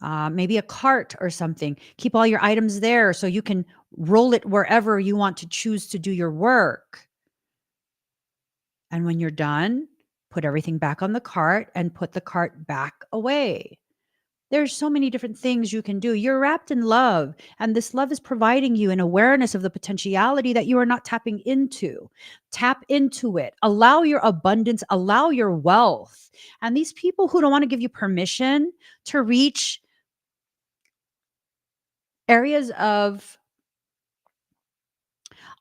maybe a cart or something? Keep all your items there so you can roll it wherever you want to choose to do your work. And when you're done, put everything back on the cart and put the cart back away. There's so many different things you can do. You're wrapped in love, and this love is providing you an awareness of the potentiality that you are not tapping into. Tap into it. Allow your abundance, allow your wealth. And these people who don't want to give you permission to reach areas of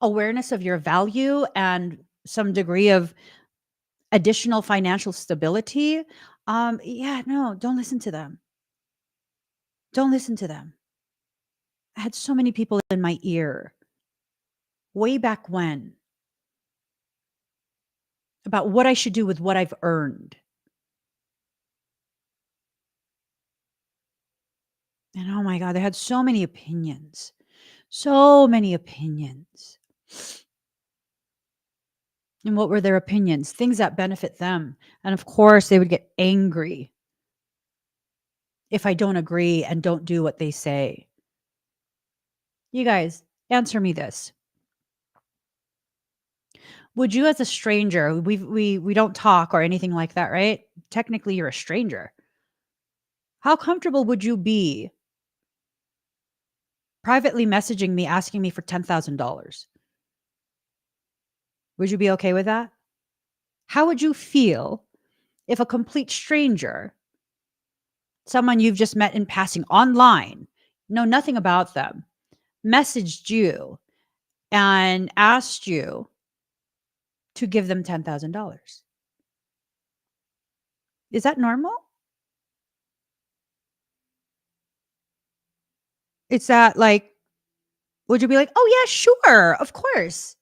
awareness of your value and some degree of additional financial stability, yeah, no, don't listen to them. Don't listen to them. I had so many people in my ear way back when about what I should do with what I've earned. And oh my God, they had so many opinions. So many opinions. And what were their opinions? Things that benefit them. And of course, they would get angry if I don't agree and don't do what they say. You guys, answer me this. Would you as a stranger, we don't talk or anything like that, right? Technically you're a stranger. How comfortable would you be privately messaging me asking me for $10,000? Would you be okay with that? How would you feel if a complete stranger, someone you've just met in passing online, know nothing about them, messaged you and asked you to give them $10,000? Is that normal? It's that like, would you be like, oh, yeah, sure, of course?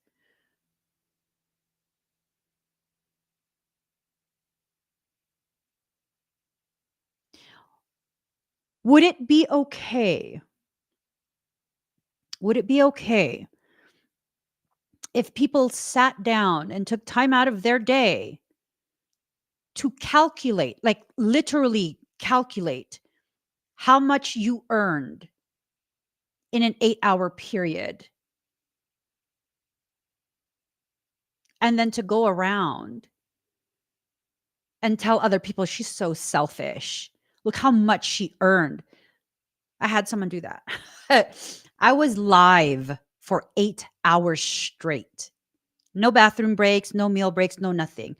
Would it be okay? Would it be okay if people sat down and took time out of their day to calculate, like literally calculate how much you earned in an 8-hour period, and then to go around and tell other people she's so selfish. Look how much she earned. I had someone do that. I was live for 8 hours straight. No bathroom breaks, no meal breaks, no nothing.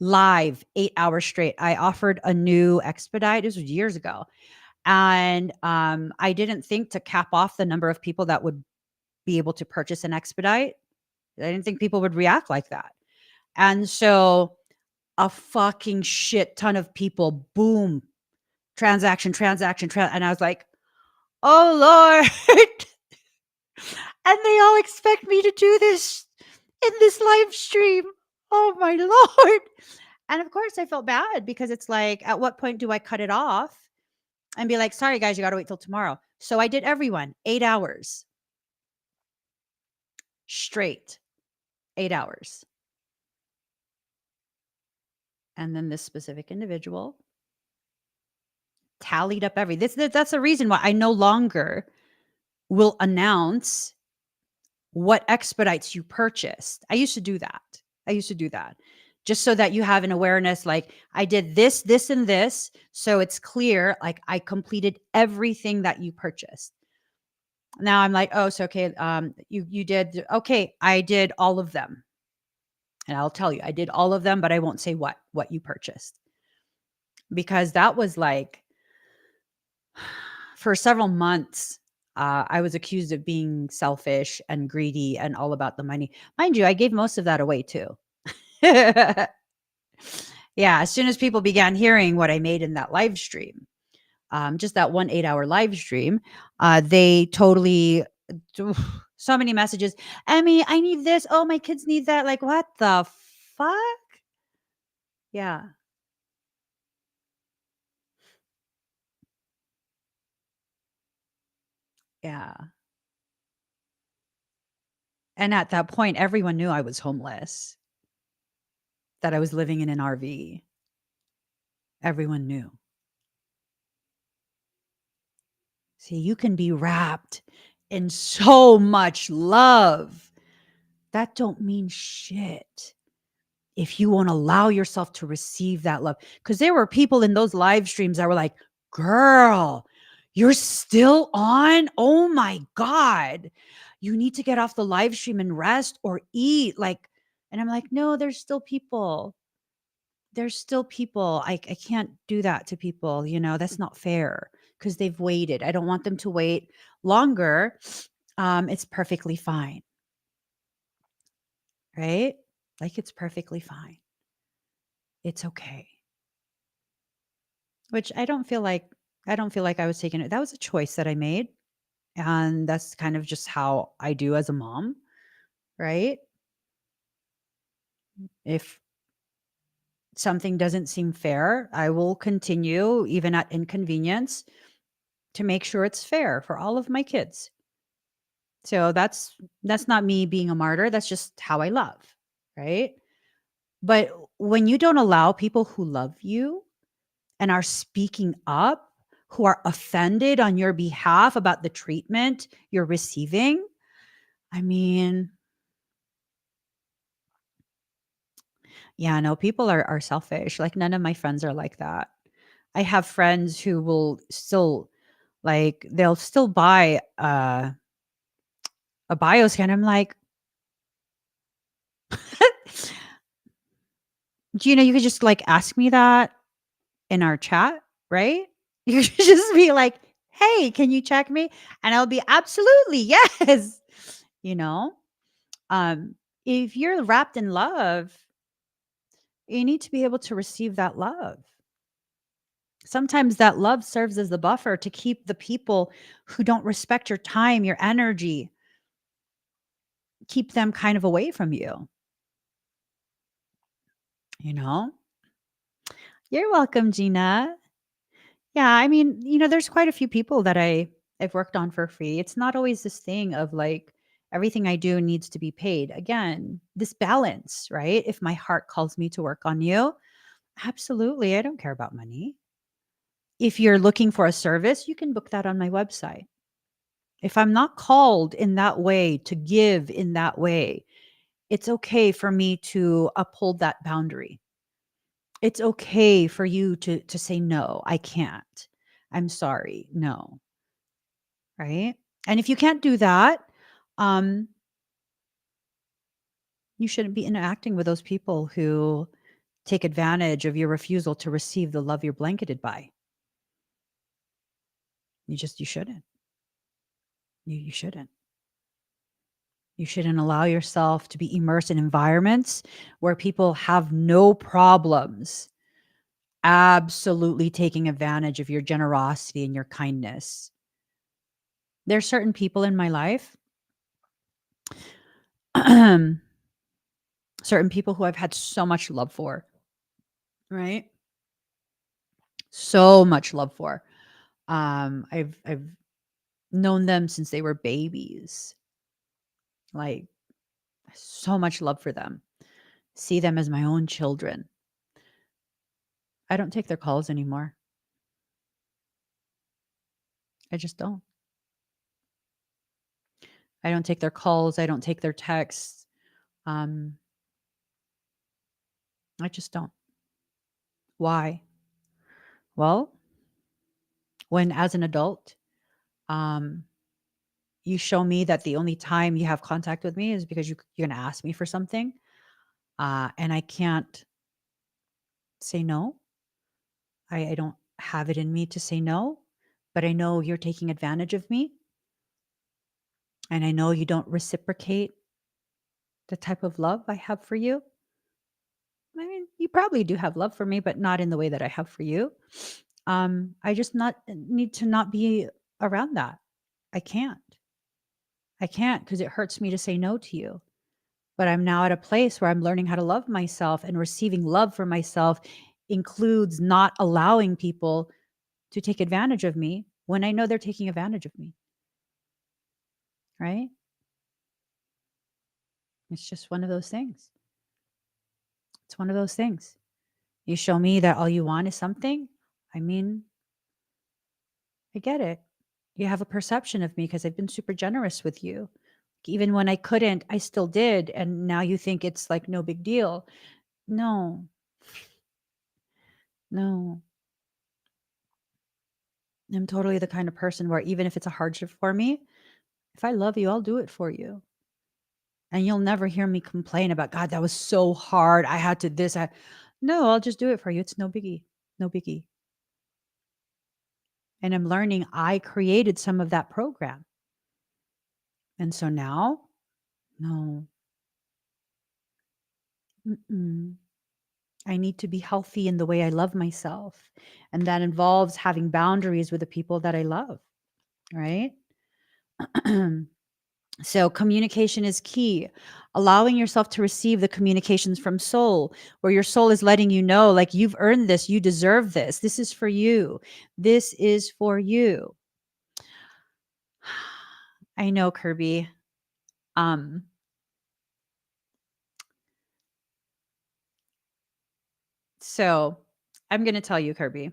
Live 8 hours straight. I offered a new expedite. This was years ago. And I didn't think to cap off the number of people that would be able to purchase an expedite. I didn't think people would react like that. And so a fucking shit ton of people, boom, transaction, and I was like, oh Lord. And they all expect me to do this in this live stream. Oh my Lord. And of course I felt bad because it's like, at what point do I cut it off and be like, sorry guys, you got to wait till tomorrow. So I did everyone 8 hours straight, 8 hours. And then this specific individual tallied up that's the reason why I no longer will announce what expedites you purchased. I used to do that. Just so that you have an awareness, like I did this, this, and this. So it's clear, like I completed everything that you purchased. Now I'm like, oh, so okay, you did okay, I did all of them. And I'll tell you, I did all of them, but I won't say what you purchased. Because that was like for several months, I was accused of being selfish and greedy and all about the money. Mind you, I gave most of that away too. Yeah, as soon as people began hearing what I made in that live stream, just that one 8-hour live stream, they totally, so many messages. Emmy, I need this. Oh, my kids need that. Like, what the fuck? Yeah. Yeah. And at that point, everyone knew I was homeless, that I was living in an RV. Everyone knew. See, you can be wrapped in so much love. That don't mean shit if you won't allow yourself to receive that love. Because there were people in those live streams that were like, girl, you're still on? Oh my God. You need to get off the live stream and rest or eat. Like, and I'm like, no, there's still people. There's still people. I can't do that to people. That's not fair because they've waited. I don't want them to wait longer. It's perfectly fine. Right? Like it's perfectly fine. It's okay. Which I don't feel like I was taking it. That was a choice that I made. And that's kind of just how I do as a mom, right? If something doesn't seem fair, I will continue, even at inconvenience, to make sure it's fair for all of my kids. So that's not me being a martyr. That's just how I love, right? But when you don't allow people who love you and are speaking up, who are offended on your behalf about the treatment you're receiving, I mean, yeah, no, people are selfish. Like none of my friends are like that. I have friends who will still like they'll still buy a bioscan. I'm like, do you could just like ask me that in our chat, right? You could just be like, hey, can you check me? And I'll be absolutely yes. You know, um, if you're wrapped in love, you need to be able to receive that love. Sometimes that love serves as the buffer to keep the people who don't respect your time, your energy, keep them kind of away from you. You know? You're welcome, Gina. Yeah, I mean, there's quite a few people that I've worked on for free. It's not always this thing of like everything I do needs to be paid. Again, this balance, right? If my heart calls me to work on you, absolutely, I don't care about money. If you're looking for a service, you can book that on my website. If I'm not called in that way to give in that way, it's okay for me to uphold that boundary. It's okay for you to say no, I can't. I'm sorry. No. right? And if you can't do that, um, you shouldn't be interacting with those people who take advantage of your refusal to receive the love you're blanketed by. You shouldn't. You shouldn't. You shouldn't allow yourself to be immersed in environments where people have no problems absolutely taking advantage of your generosity and your kindness. There's certain people in my life, certain people who I've had so much love for, right? So much love for. I've known them since they were babies. Like, so much love for them. See them as my own children. I don't take their calls anymore. I just don't. I don't take their calls. I don't take their texts. Um, I just don't. Why? Well, when as an adult, um, you show me that the only time you have contact with me is because you're going to ask me for something, and I can't say no. I don't have it in me to say no, but I know you're taking advantage of me, and I know you don't reciprocate the type of love I have for you. I mean, you probably do have love for me, but not in the way that I have for you. I just not need to not be around that. I can't. I can't because it hurts me to say no to you. But I'm now at a place where I'm learning how to love myself, and receiving love for myself includes not allowing people to take advantage of me when I know they're taking advantage of me, right? It's just one of those things. It's one of those things. You show me that all you want is something. I mean, I get it. You have a perception of me because I've been super generous with you. Even when I couldn't, I still did. And now you think it's like no big deal. No, no. I'm totally the kind of person where even if it's a hardship for me, if I love you, I'll do it for you. And you'll never hear me complain about, God, that was so hard. I had to this. No, I'll just do it for you. It's no biggie. No biggie. And I'm learning I created some of that program. And so now, no, mm-mm. I need to be healthy in the way I love myself. And that involves having boundaries with the people that I love, right? So communication is key. Allowing yourself to receive the communications from soul, where your soul is letting you know, like, you've earned this, you deserve this. This is for you. This is for you. I know, Kirby. Um, so I'm going to tell you, Kirby,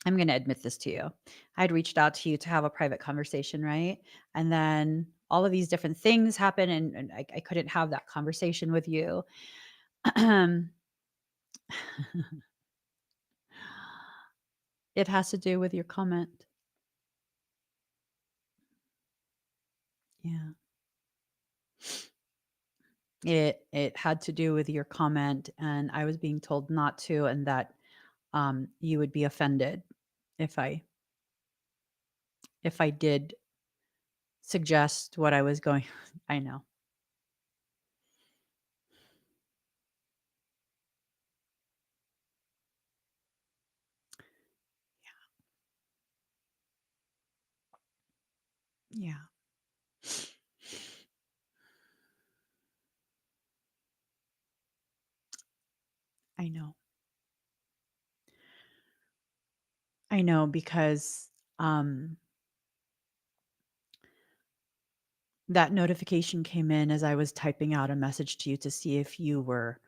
I'm going to admit this to you. I'd reached out to you to have a private conversation, right? And then all of these different things happen, and I couldn't have that conversation with you. It has to do with your comment. Yeah. It had to do with your comment, and I was being told not to, and that you would be offended if I did suggest what I was going. I know. Yeah. I know. I know because that notification came in as I was typing out a message to you to see if you were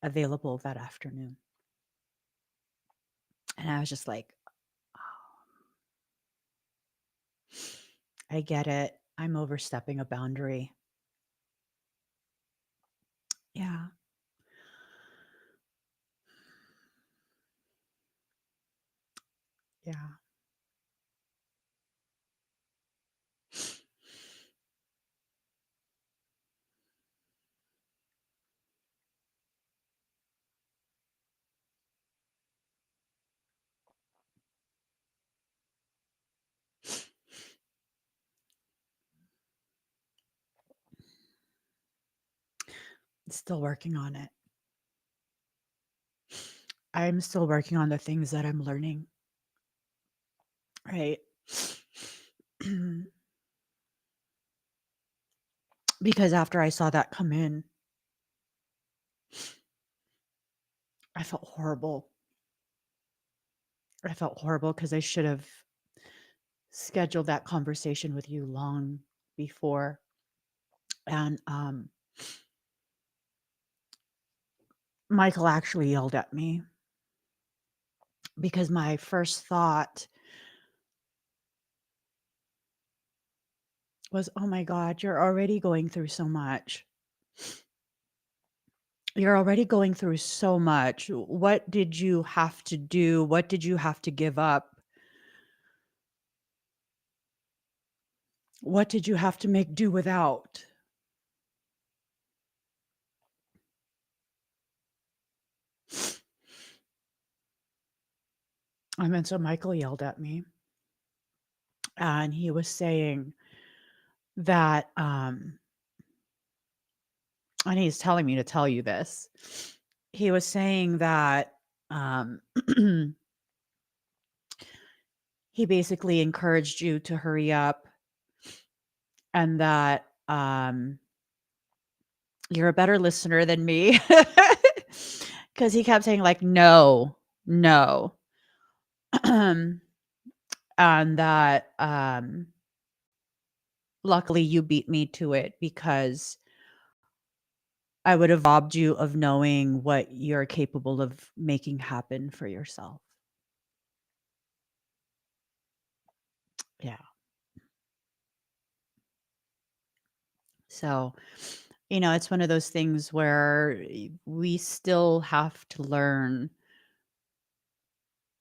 available that afternoon. And I was just like, I get it. I'm overstepping a boundary. Yeah. Yeah. Still working on it. I'm still working on the things that I'm learning, right? Because after I saw that come in, I felt horrible. I felt horrible because I should have scheduled that conversation with you long before. And Michael actually yelled at me because my first thought was, oh my God, you're already going through so much. You're already going through so much. What did you have to do? What did you have to give up? What did you have to make do without? And then so Michael yelled at me and he was saying that, and he's telling me to tell you this. He was saying that he basically encouraged you to hurry up and that you're a better listener than me. Because he kept saying, like, no, no. And that luckily you beat me to it because I would have robbed you of knowing what you're capable of making happen for yourself. Yeah. So, it's one of those things where we still have to learn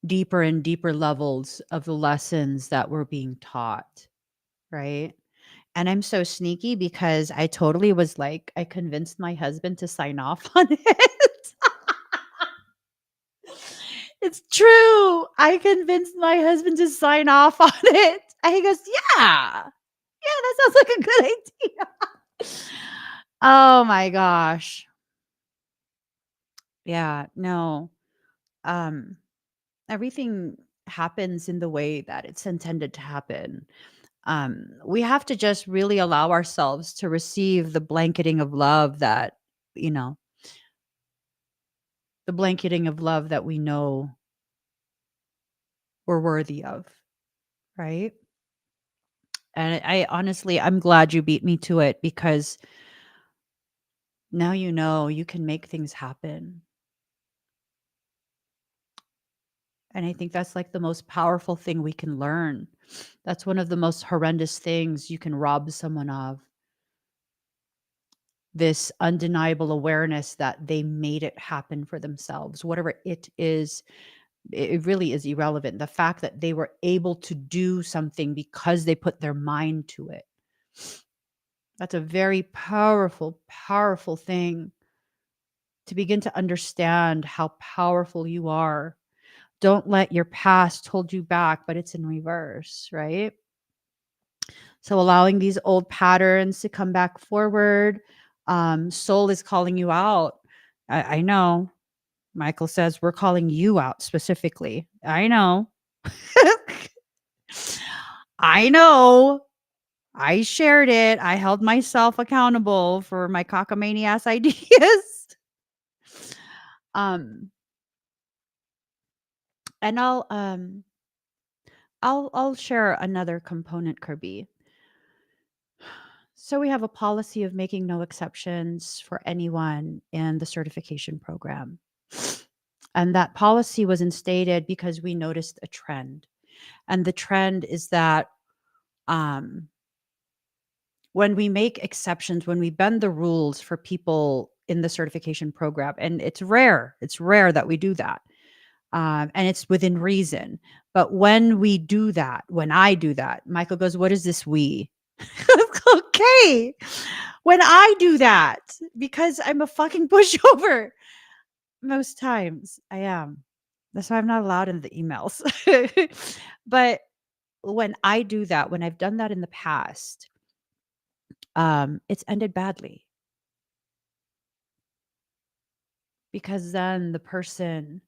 deeper and deeper levels of the lessons that we're being taught, right? And I'm so sneaky because I totally was like, I convinced my husband to sign off on it. It's true. I convinced my husband to sign off on it. And he goes, yeah, that sounds like a good idea. Oh my gosh. Yeah, no. Um, Everything happens in the way that it's intended to happen. We have to just really allow ourselves to receive the blanketing of love that, you know, the blanketing of love that we know we're worthy of, right? And I honestly, I'm glad you beat me to it because now you know you can make things happen. And I think that's like the most powerful thing we can learn. That's one of the most horrendous things you can rob someone of. This undeniable awareness that they made it happen for themselves, whatever it is, it really is irrelevant. The fact that they were able to do something because they put their mind to it. That's a very powerful, powerful thing to begin to understand how powerful you are. Don't let your past hold you back, but it's in reverse, right? So allowing these old patterns to come back forward. Soul is calling you out. I know. Michael says we're calling you out specifically. I know. I know. I shared it. I held myself accountable for my cockamaniac ideas. um, and I'll share another component, Kirby. So we have a policy of making no exceptions for anyone in the certification program. And that policy was instated because we noticed a trend. And the trend is that um, when we make exceptions, when we bend the rules for people in the certification program, and it's rare that we do that. And it's within reason. But when we do that, when I do that, Michael goes, what is this we? Okay. When I do that, because I'm a fucking pushover, most times I am. That's why I'm not allowed in the emails. But when I do that, when I've done that in the past, it's ended badly. because then the person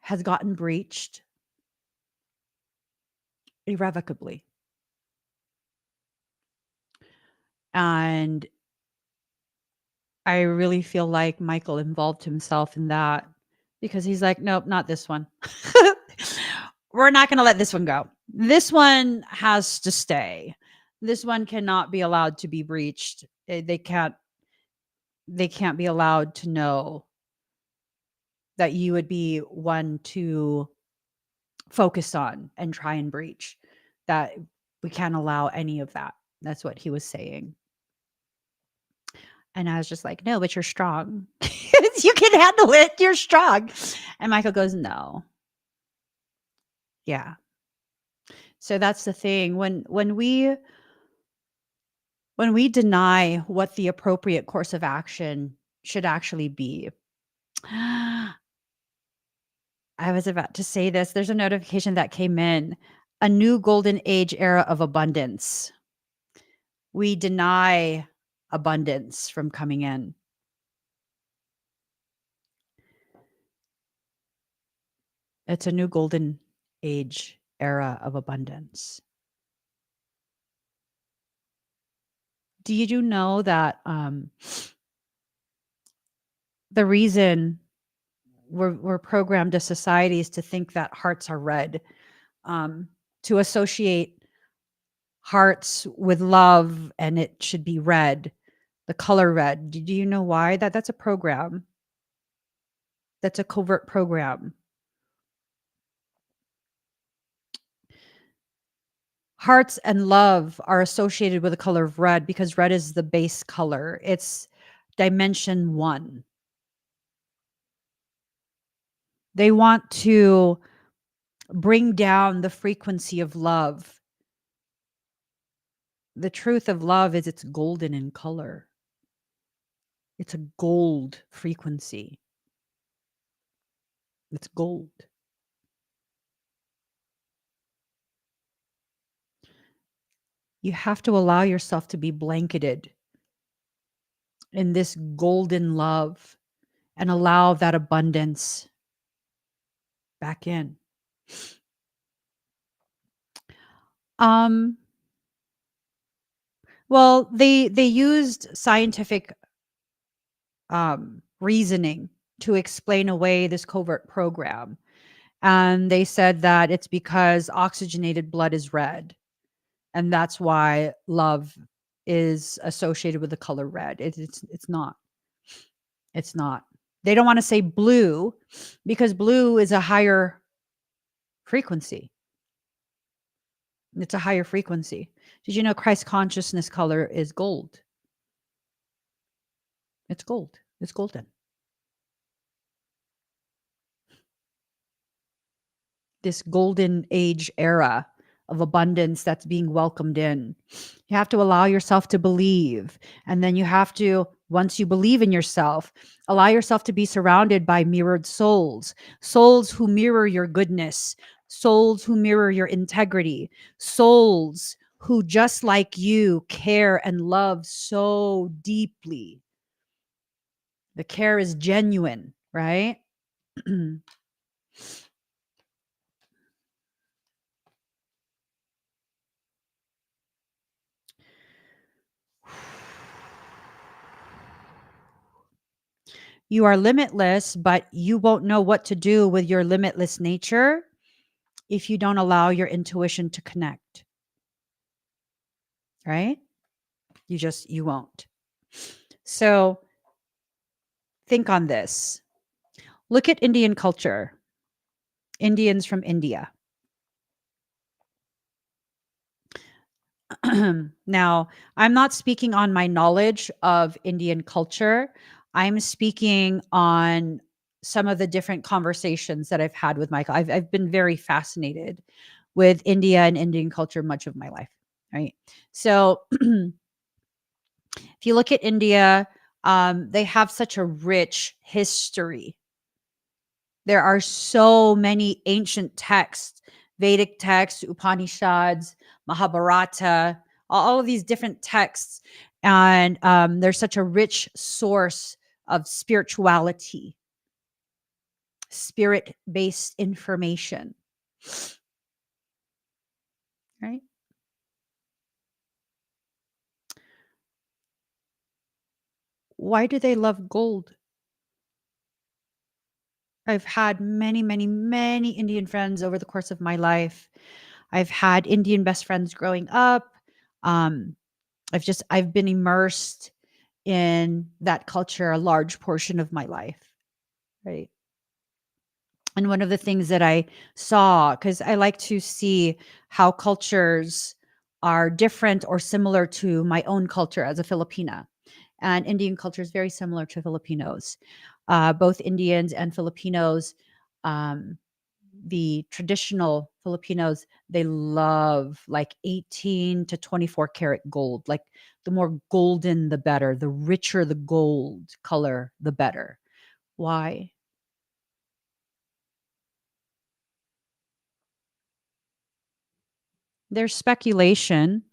has gotten breached irrevocably. And I really feel like Michael involved himself in that because he's like, nope, not this one. We're not going to let this one go. This one has to stay. This one cannot be allowed to be breached. They can't be allowed to know that you would be one to focus on and try and breach. That we can't allow any of that. That's what he was saying. And I was just like, no, but you're strong. You can handle it. You're strong. And Michael goes, no. Yeah. So that's the thing. When we deny what the appropriate course of action should actually be. I was about to say this. There's a notification that came in. A new golden age era of abundance. We deny abundance from coming in. It's a new golden age era of abundance. Do you know that the reason we're programmed as societies to think that hearts are red, to associate hearts with love, and it should be red, the color red. Do you know why? That's a program. That's a covert program. Hearts and love are associated with the color of red because red is the base color. It's dimension 1. They want to bring down the frequency of love. The truth of love is it's golden in color. It's a gold frequency. It's gold. You have to allow yourself to be blanketed in this golden love and allow that abundance back in. Well, they used scientific reasoning to explain away this covert program. And they said that it's because oxygenated blood is red. And that's why love is associated with the color red. It's not. It's not. They don't want to say blue because blue is a higher frequency. It's a higher frequency. Did you know Christ consciousness color is gold? It's gold. It's golden. This golden age era of abundance that's being welcomed in. You have to allow yourself to believe. And then you have to, once you believe in yourself, allow yourself to be surrounded by mirrored souls, souls who mirror your goodness, souls who mirror your integrity, souls who, just like you, care and love so deeply. The care is genuine, right? You are limitless, but you won't know what to do with your limitless nature if you don't allow your intuition to connect. Right? You won't. So think on this. Look at Indian culture. Indians from India. Now, I'm not speaking on my knowledge of Indian culture. I'm speaking on some of the different conversations that I've had with Michael. I've been very fascinated with India and Indian culture much of my life, right? So if you look at India, they have such a rich history. There are so many ancient texts, Vedic texts, Upanishads, Mahabharata, all of these different texts. And there's such a rich source of spirituality, spirit-based information, right? Why do they love gold? I've had many, many, many Indian friends over the course of my life. I've had Indian best friends growing up. Um, I've been immersed in that culture a large portion of my life, right? And one of the things that I saw, because I like to see how cultures are different or similar to my own culture as a Filipina. And Indian culture is very similar to Filipinos. Both Indians and Filipinos, um, the traditional Filipinos, they love like 18 to 24 karat gold. Like the more golden, the better. The richer the gold color, the better. Why? There's speculation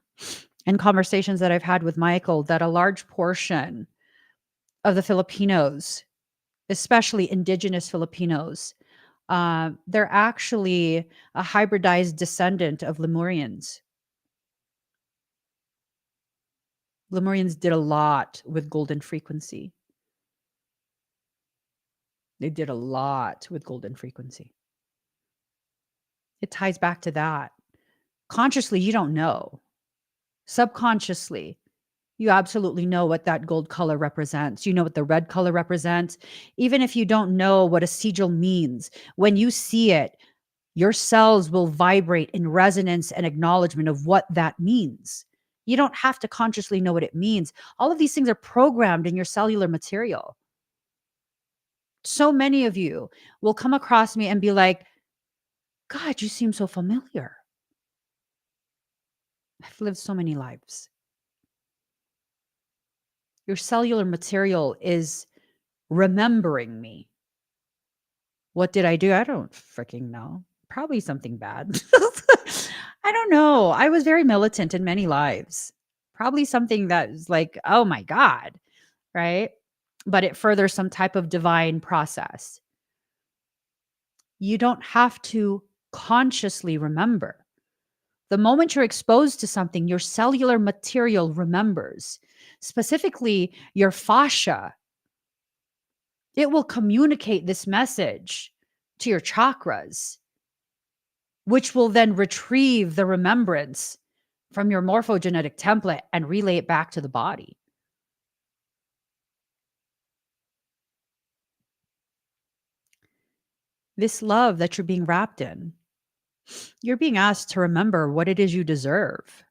and conversations that I've had with Michael that a large portion of the Filipinos, especially indigenous Filipinos, they're actually a hybridized descendant of Lemurians. Lemurians did a lot with golden frequency. They did a lot with golden frequency. It ties back to that. Consciously, you don't know. Subconsciously, you absolutely know what that gold color represents. You know what the red color represents. Even if you don't know what a sigil means, when you see it, your cells will vibrate in resonance and acknowledgement of what that means. You don't have to consciously know what it means. All of these things are programmed in your cellular material. So many of you will come across me and be like, God, you seem so familiar. I've lived so many lives. Your cellular material is remembering me. What did I do? I don't freaking know. Probably something bad. I don't know. I was very militant in many lives. Probably something that is like, oh my God, right? But it furthers some type of divine process. You don't have to consciously remember. The moment you're exposed to something, your cellular material remembers, specifically your fascia. It will communicate this message to your chakras, which will then retrieve the remembrance from your morphogenetic template and relay it back to the body. This love that you're being wrapped in, you're being asked to remember what it is you deserve.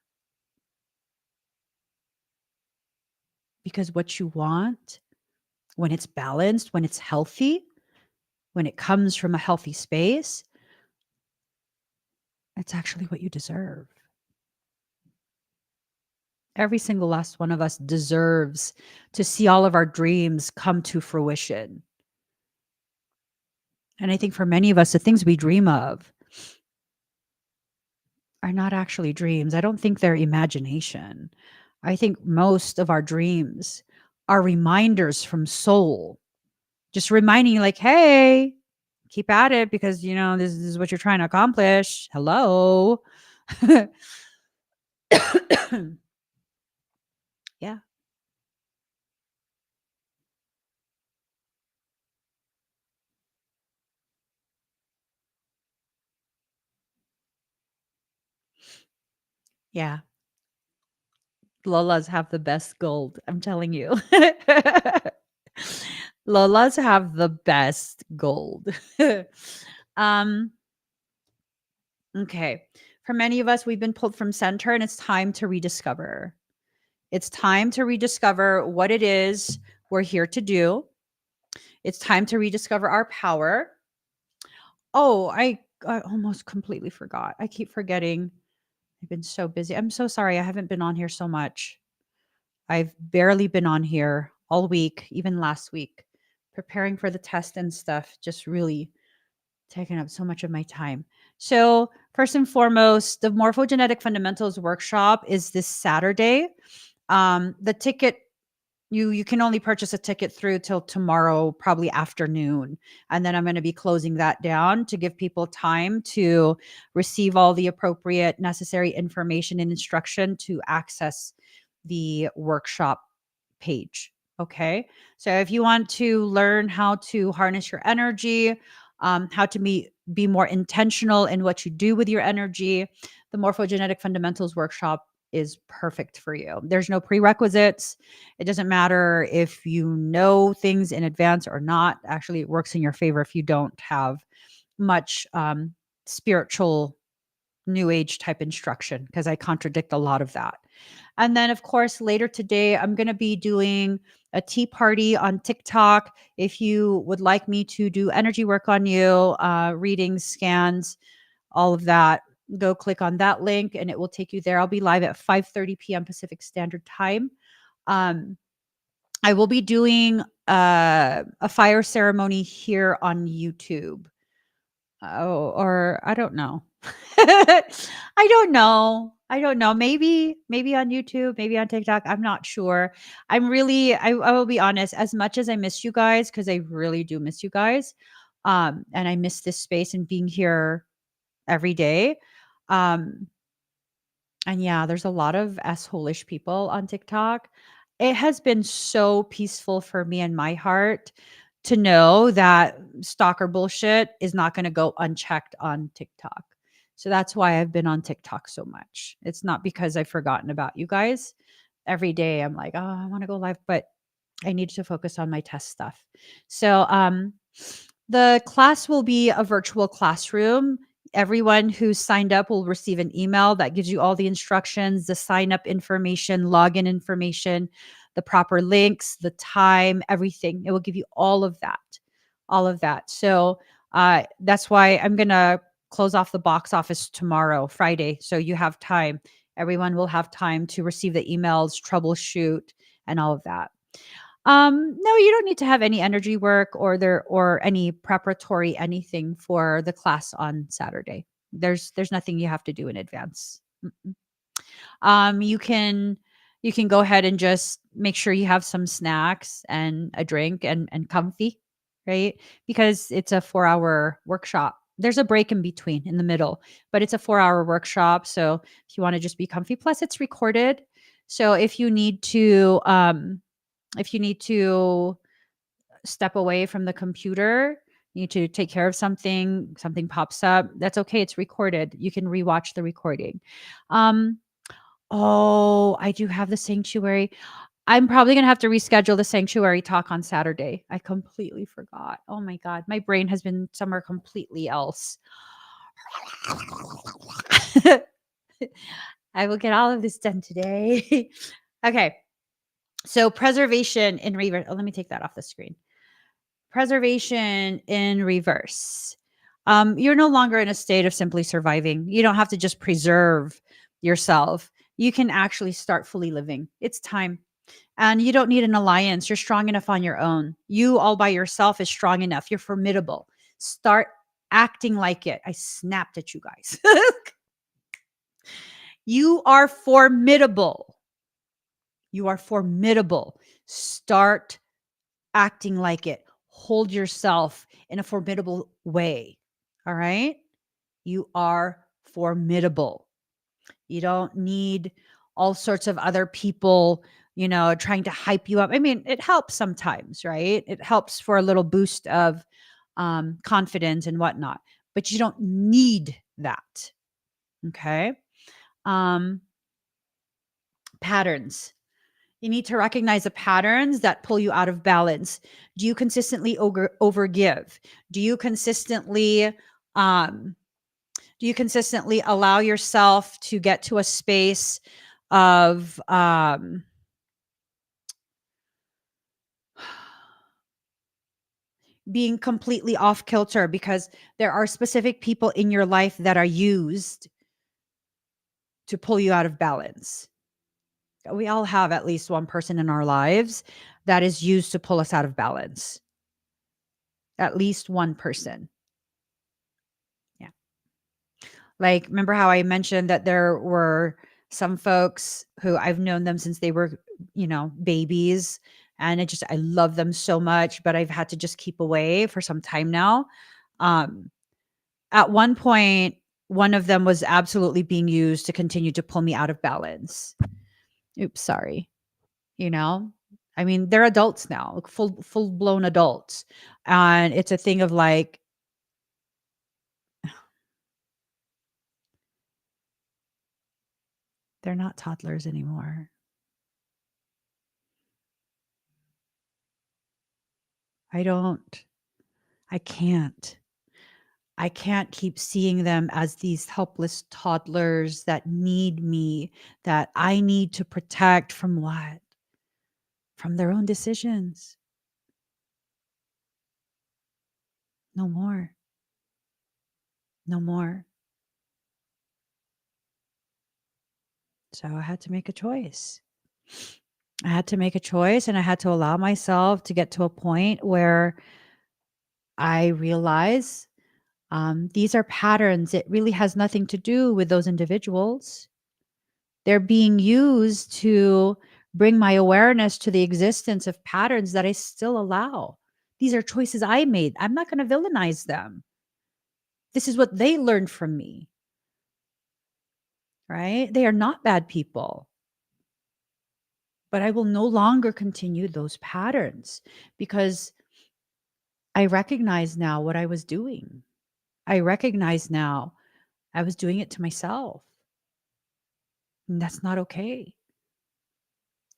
Because what you want, when it's balanced, when it's healthy, when it comes from a healthy space, it's actually what you deserve. Every single last one of us deserves to see all of our dreams come to fruition. And I think for many of us, the things we dream of are not actually dreams. I don't think they're imagination. I think most of our dreams are reminders from soul, just reminding you, like, hey, keep at it because, this is what you're trying to accomplish. Hello. Yeah. Yeah. Lolas have the best gold. I'm telling you. Lolas have the best gold. um, okay. For many of us, we've been pulled from center and it's time to rediscover. It's time to rediscover what it is we're here to do. It's time to rediscover our power. Oh, I almost completely forgot. I keep forgetting. I've been so busy. I'm so sorry. I haven't been on here so much. I've barely been on here all week, even last week, preparing for the test and stuff, just really taking up so much of my time. So, first and foremost, the Morphogenetic Fundamentals workshop is this Saturday. The ticket You can only purchase a ticket through till tomorrow, probably afternoon. And then I'm going to be closing that down to give people time to receive all the appropriate necessary information and instruction to access the workshop page. Okay. So if you want to learn how to harness your energy, how to be more intentional in what you do with your energy, the Morphogenetic Fundamentals workshop is perfect for you. There's no prerequisites. It doesn't matter if you know things in advance or not. Actually, it works in your favor if you don't have much spiritual new age type instruction, because I contradict a lot of that. And then, of course, later today, I'm going to be doing a tea party on TikTok. If you would like me to do energy work on you, readings, scans, all of that, go click on that link and it will take you there. I'll be live at 5:30 p.m. Pacific Standard Time. Um, I will be doing a fire ceremony here on YouTube. Oh, or I don't know. I don't know. I don't know. Maybe on YouTube, maybe on TikTok. I'm not sure. I will be honest, as much as I miss you guys, because I really do miss you guys. And I miss this space and being here every day. Um, and yeah, there's a lot of asshole-ish people on TikTok. It has been so peaceful for me and my heart to know that stalker bullshit is not going to go unchecked on TikTok. So that's why I've been on TikTok so much. It's not because I've forgotten about you guys. Every day I'm like, oh, I want to go live, but I need to focus on my test stuff. So, the class will be a virtual classroom. Everyone who's signed up will receive an email that gives you all the instructions, the sign up information, login information, the proper links, the time, everything. It will give you all of that. All of that. So, that's why I'm going to close off the box office tomorrow, Friday. So you have time. Everyone will have time to receive the emails, troubleshoot, and all of that. No, you don't need to have any energy work or any preparatory anything for the class on Saturday. There's nothing you have to do in advance. Mm-mm. You can go ahead and just make sure you have some snacks and a drink and comfy, right? Because it's a 4-hour workshop. There's a break in between in the middle, but it's a 4-hour workshop. So if you want to just be comfy, plus it's recorded. So if you need to step away from the computer, you need to take care of something pops up, that's okay. It's recorded. You can rewatch the recording. Um, oh, I do have the sanctuary. I'm probably going to have to reschedule the sanctuary talk on Saturday. I completely forgot. Oh my God. My brain has been somewhere completely else. I will get all of this done today. Okay. So preservation in reverse. Oh, let me take that off the screen. Preservation in reverse. You're no longer in a state of simply surviving. You don't have to just preserve yourself. You can actually start fully living. It's time. And you don't need an alliance. You're strong enough on your own. You all by yourself is strong enough. You're formidable. Start acting like it. I snapped at you guys. You are formidable. You are formidable. Start acting like it. Hold yourself in a formidable way. All right? You are formidable. You don't need all sorts of other people, trying to hype you up. I mean, it helps sometimes, right? It helps for a little boost of confidence and whatnot, but you don't need that. Okay. Um, Patterns. You need to recognize the patterns that pull you out of balance. Do you consistently overgive? Do you consistently um allow yourself to get to a space of being completely off kilter because there are specific people in your life that are used to pull you out of balance? We all have at least one person in our lives that is used to pull us out of balance. At least one person. Yeah. Like, remember how I mentioned that there were some folks who I've known them since they were babies, and I love them so much, but I've had to just keep away for some time now. Um, at one point, one of them was absolutely being used to continue to pull me out of balance. Oops, sorry. You know? I mean, they're adults now, like full-blown adults. And it's a thing of like, they're not toddlers anymore. I don't I can't. I can't keep seeing them as these helpless toddlers that need me, that I need to protect from what? From their own decisions. No more. No more. So I had to make a choice. I had to make a choice, and I had to allow myself to get to a point where I realize these are patterns. It really has nothing to do with those individuals. They're being used to bring my awareness to the existence of patterns that I still allow. These are choices I made. I'm not going to villainize them. This is what they learned from me, right? They are not bad people, but I will no longer continue those patterns because I recognize now what I was doing. I recognize now I was doing it to myself. And that's not okay.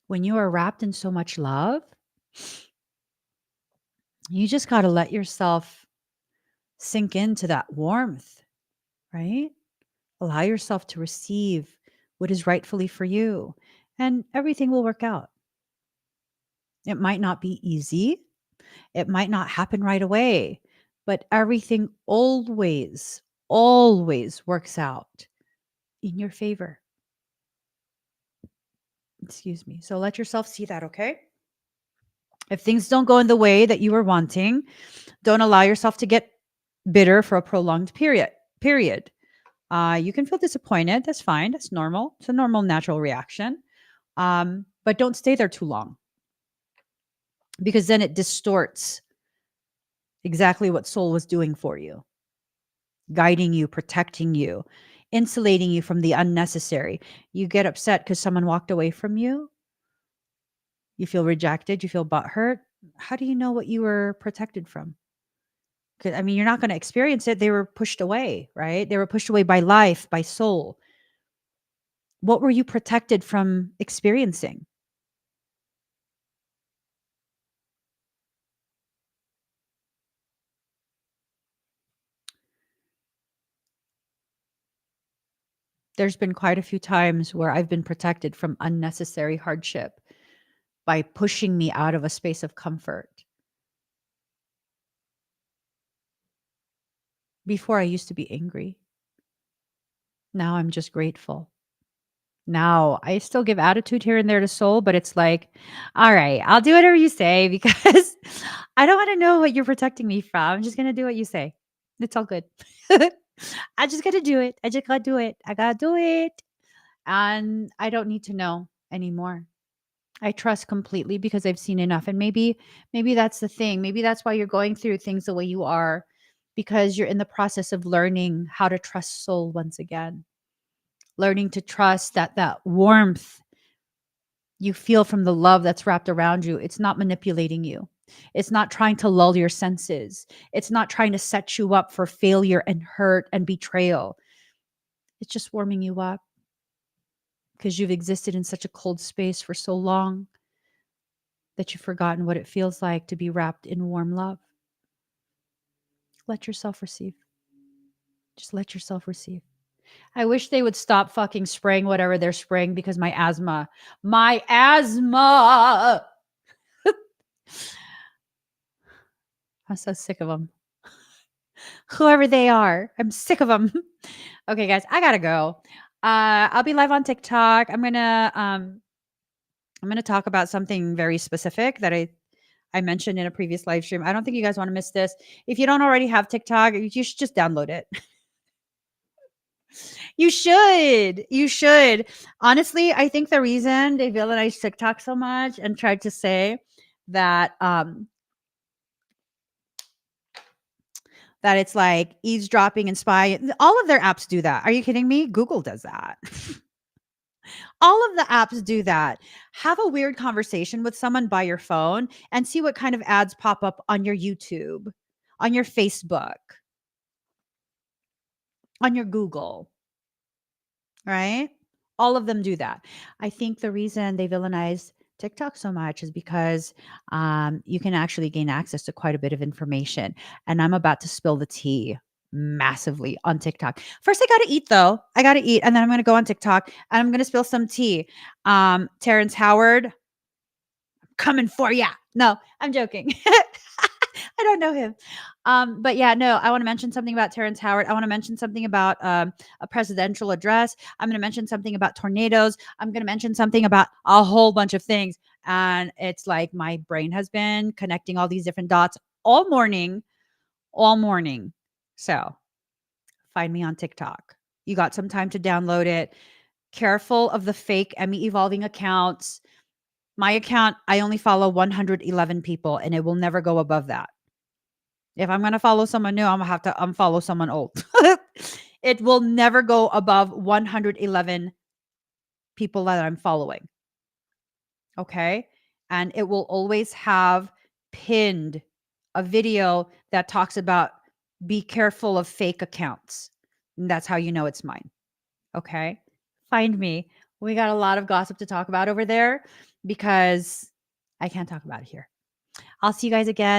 When you are wrapped in so much love, you just got to let yourself sink into that warmth, right? Allow yourself to receive what is rightfully for you, and everything will work out. It might not be easy, it might not happen right away, but everything always works out in your favor. Excuse me. So let yourself see that, okay? If things don't go in the way that you were wanting, don't allow yourself to get bitter for a prolonged period. You can feel disappointed. That's fine. That's normal. It's a normal, natural reaction. But don't stay there too long because then it distorts exactly what soul was doing for you, guiding you, protecting you, insulating you from the unnecessary. You get upset because someone walked away from you. You feel rejected. You feel butthurt. How do you know what you were protected from? 'Cause, I mean, you're not going to experience it. They were pushed away, right? They were pushed away by life, by soul. What were you protected from experiencing? There's been quite a few times where I've been protected from unnecessary hardship by pushing me out of a space of comfort. Before I used to be angry. Now I'm just grateful. Now I still give attitude here and there to soul, but it's like, all right, I'll do whatever you say because I don't want to know what you're protecting me from. I'm just going to do what you say. It's all good. I just got to do it. I just got to do it. I got to do it. And I don't need to know anymore. I trust completely because I've seen enough. And maybe that's the thing. Maybe that's why you're going through things the way you are, because you're in the process of learning how to trust soul once again. Learning to trust that warmth you feel from the love that's wrapped around you. It's not manipulating you. It's not trying to lull your senses. It's not trying to set you up for failure and hurt and betrayal. It's just warming you up because you've existed in such a cold space for so long that you've forgotten what it feels like to be wrapped in warm love. Let yourself receive. Just let yourself receive. I wish they would stop fucking spraying whatever they're spraying because my asthma. I'm so sick of them. Whoever they are, I'm sick of them. Okay, guys, I gotta go. I'll be live on TikTok. I'm gonna talk about something very specific that I mentioned in a previous live stream. I don't think you guys want to miss this. If you don't already have TikTok, you should just download it. You should. You should. Honestly, I think the reason they villainize TikTok so much and tried to say that that it's like eavesdropping and spying. All of their apps do that. Are you kidding me? Google does that. All of the apps do that. Have a weird conversation with someone by your phone and see what kind of ads pop up on your YouTube, on your Facebook, on your Google, right? All of them do that. I think the reason they villainize TikTok so much is because you can actually gain access to quite a bit of information. And I'm about to spill the tea massively on TikTok. First, I got to eat though. I got to eat. And then I'm going to go on TikTok and I'm going to spill some tea. Terrence Howard, coming for ya. No, I'm joking. I don't know him. But yeah, no, I want to mention something about Terrence Howard. I want to mention something about a presidential address. I'm going to mention something about tornadoes. I'm going to mention something about a whole bunch of things. And it's like my brain has been connecting all these different dots all morning, all morning. So find me on TikTok. You got some time to download it. Careful of the fake Emmy evolving accounts. My account, I only follow 111 people and it will never go above that. If I'm going to follow someone new, I'm going to have to unfollow someone old. It will never go above 111 people that I'm following. Okay. And it will always have pinned a video that talks about be careful of fake accounts. And that's how you know it's mine. Okay. Find me. We got a lot of gossip to talk about over there because I can't talk about it here. I'll see you guys again.